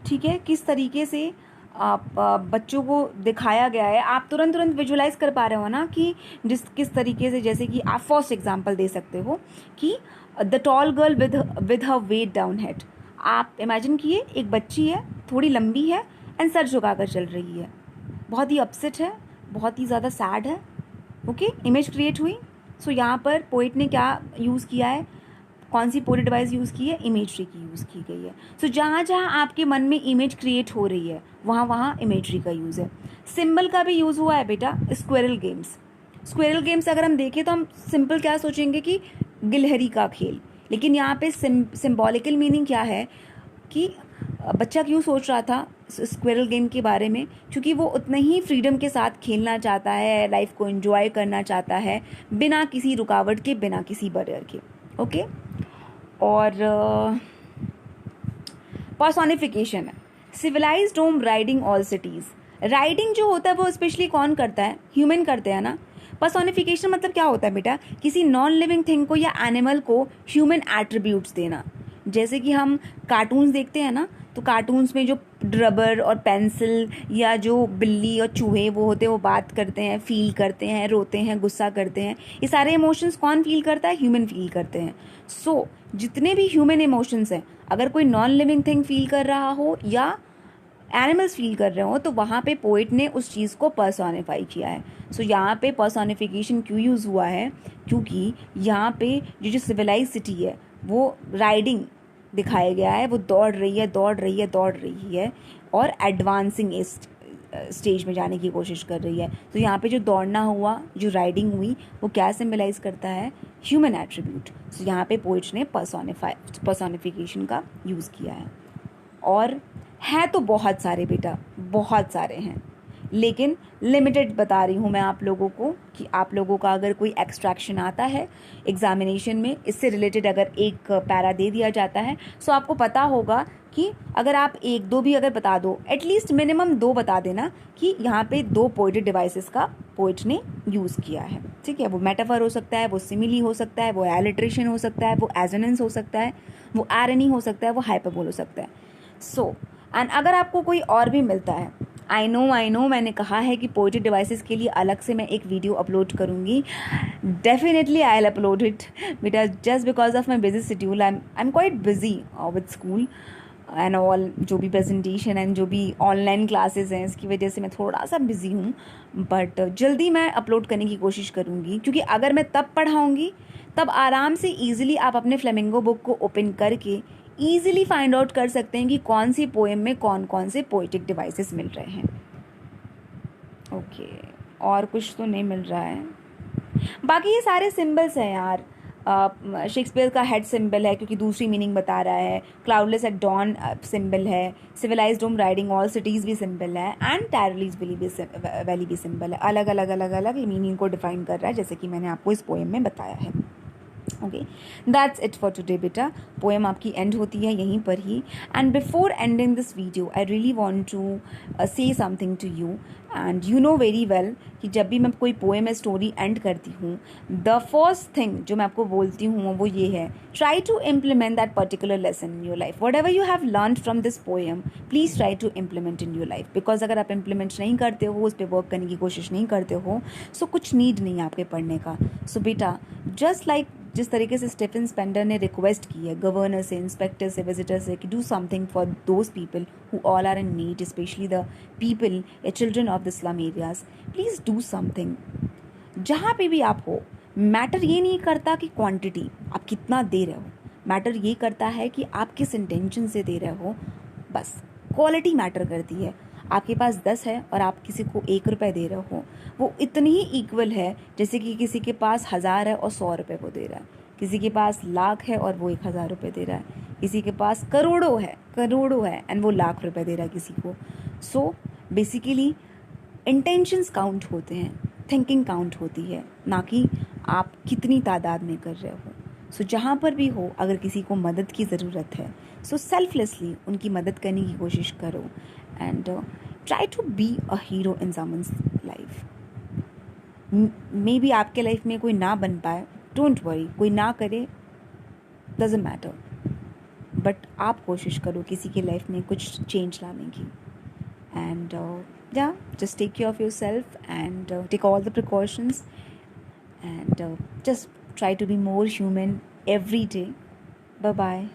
ठीक है, किस तरीके से आप बच्चों को दिखाया गया है, आप तुरंत विजुलाइज कर पा रहे हो ना कि किस तरीके से। जैसे कि आप फर्स्ट एग्जांपल दे सकते हो कि the tall girl with her weighed down head. आप इमेजिन किए एक बच्ची है, थोड़ी लंबी है एंड सर झुकाकर चल रही है, बहुत ही अपसेट है, बहुत ही ज़्यादा सैड है। ओके, इमेज क्रिएट हुई। सो यहाँ पर पोइट ने क्या यूज़ किया है, कौन सी पोएटिक डिवाइस यूज़ की है, इमेजरी की यूज़ की गई है। सो जहाँ जहाँ आपके मन में इमेज क्रिएट हो रही है वहाँ वहाँ इमेजरी का यूज़ है। सिंबल का भी यूज़ हुआ है बेटा, स्क्वेरल गेम्स। स्क्वेरल गेम्स अगर हम देखें तो हम सिंपल क्या सोचेंगे कि गिलहरी का खेल, लेकिन यहाँ पे सिम्बॉलिकल मीनिंग क्या है कि बच्चा क्यों सोच रहा था स्क्वेरल गेम के बारे में, क्योंकि वो उतना ही फ्रीडम के साथ खेलना चाहता है, लाइफ को एंजॉय करना चाहता है, बिना किसी रुकावट के, बिना किसी बैरियर के। ओके, और पर्सोनिफिकेशन है, civilized home riding all cities. Riding जो होता है वो स्पेशली कौन करता है, ह्यूमन करते हैं ना। पर्सोनिफिकेशन मतलब क्या होता है बेटा, किसी नॉन लिविंग थिंग को या एनिमल को ह्यूमन एट्रीब्यूट्स देना। जैसे कि हम कार्टून्स देखते हैं ना, तो कार्टून्स में जो रबर और पेंसिल या जो बिल्ली और चूहे वो होते हैं, वो बात करते हैं, फील करते हैं, रोते हैं, गुस्सा करते हैं, ये सारे इमोशंस कौन फील करता है, ह्यूमन फील करते हैं। सो जितने भी ह्यूमन इमोशंस हैं, अगर कोई नॉन लिविंग थिंग फील कर रहा हो या एनिमल्स फील कर रहे हो, तो वहाँ पे पोइट ने उस चीज़ को पर्सोनिफाई किया है। सो यहाँ पे पर्सोनिफिकेशन क्यों यूज़ हुआ है, क्योंकि यहाँ पे जो सिविलाइज सिटी है वो राइडिंग दिखाया गया है, वो दौड़ रही है, दौड़ रही है, दौड़ रही है और एडवांसिंग स्टेज में जाने की कोशिश कर रही है। तो यहाँ पे जो दौड़ना हुआ, जो राइडिंग हुई, वो क्या सिम्बलाइज करता है, ह्यूमन एट्रीब्यूट। सो यहाँ पे पोइट्स ने पर्सोनिफिकेशन का यूज़ किया है। और हैं तो बहुत सारे बेटा, बहुत सारे हैं, लेकिन लिमिटेड बता रही हूँ मैं आप लोगों को कि आप लोगों का अगर कोई एक्सट्रैक्शन आता है एग्जामिनेशन में, इससे रिलेटेड अगर एक पैरा दे दिया जाता है, सो आपको पता होगा कि अगर आप एक दो भी अगर बता दो, एटलीस्ट मिनिमम दो बता देना कि यहाँ पे दो पोएटिक डिवाइसेस का पोइट ने यूज़ किया है। ठीक है, वो मेटाफर हो सकता है, वो सिमिली हो सकता है, वो एलिट्रेशन हो सकता है, वो एजोनेंस हो सकता है, वो एरनी हो सकता है, वो हाइपरबोल हो सकता है। सो एंड अगर आपको कोई और भी मिलता है, आई नो मैंने कहा है कि पोएटिक डिवाइसेस के लिए अलग से मैं एक वीडियो अपलोड करूँगी। Definitely I will upload it बेटा, just because of my busy schedule. I am quite busy with school and all, जो भी प्रेजेंटेशन एंड जो भी ऑनलाइन क्लासेस हैं, इसकी वजह से मैं थोड़ा सा बिजी हूँ, बट जल्दी मैं अपलोड करने की कोशिश करूँगी। क्योंकि अगर मैं तब पढ़ाऊँगी तब आराम से ईजिली आप अपने फ्लेमिंगो बुक को ओपन करके ईजिली फाइंड आउट कर सकते हैं कि कौन सी पोएम में कौन कौन से पोएटिक डिवाइसेस मिल रहे हैं। ओके, और कुछ तो नहीं मिल रहा है। बाकी ये सारे सिंबल्स हैं यार। शेक्सपियर का हेड सिंबल है क्योंकि दूसरी मीनिंग बता रहा है, क्लाउडलेस एट डॉन सिंबल है, civilized home riding all cities भी सिंबल है, एंड टैरलीज वैली भी सिंबल है। अलग अलग अलग अलग मीनिंग को डिफाइन कर रहा है, जैसे कि मैंने आपको इस पोएम में बताया है। Okay, that's it for today बेटा। पोएम आपकी एंड होती है यहीं पर ही। And before ending this video I really want to say something to you, and you know very well कि जब भी मैं कोई पोएम या स्टोरी एंड करती हूँ, द फर्स्ट थिंग जो मैं आपको बोलती हूँ वो ये है, try to implement that particular lesson in your life. Whatever you have learn from this poem, please try to implement in your life. Because अगर आप इम्प्लीमेंट नहीं करते हो, उस पर वर्क करने की कोशिश नहीं करते हो, सो कुछ नीड नहीं है आपके पढ़ने का। सो बेटा, जस्ट लाइक जिस तरीके से स्टीफन स्पेंडर ने रिक्वेस्ट की है गवर्नर से, इंस्पेक्टर से, विजिटर से कि do something for those people who all are in need, specially the people या children of the slum areas, please do something. जहाँ पे भी आप हो, मैटर ये नहीं करता कि क्वांटिटी आप कितना दे रहे हो, मैटर ये करता है कि आप किस इंटेंशन से दे रहे हो। बस क्वालिटी मैटर करती है। आपके पास 10 है और आप किसी को 1 रुपये दे रहे हो, वो इतनी ही इक्वल है जैसे कि किसी के पास 1000 है और 100 रुपये वो दे रहा है, किसी के पास लाख है और वो 1000 रुपये दे रहा है, किसी के पास करोड़ों है एंड वो लाख रुपये दे रहा है किसी को। सो बेसिकली इंटेंशंस काउंट होते हैं, थिंकिंग काउंट होती है, ना कि आप कितनी तादाद में कर रहे हो। सो जहाँ पर भी हो, अगर किसी को मदद की ज़रूरत है, सो सेल्फलेसली उनकी मदद करने की कोशिश करो, and try to be a hero in someone's life. Maybe आपके लाइफ में कोई ना बन पाए, डोंट वरी, कोई ना करे, डजंट मैटर, बट आप कोशिश करो किसी की लाइफ में कुछ चेंज लाने की। And yeah, just take care of yourself and take all the precautions, and just try to be more human every day. Bye bye.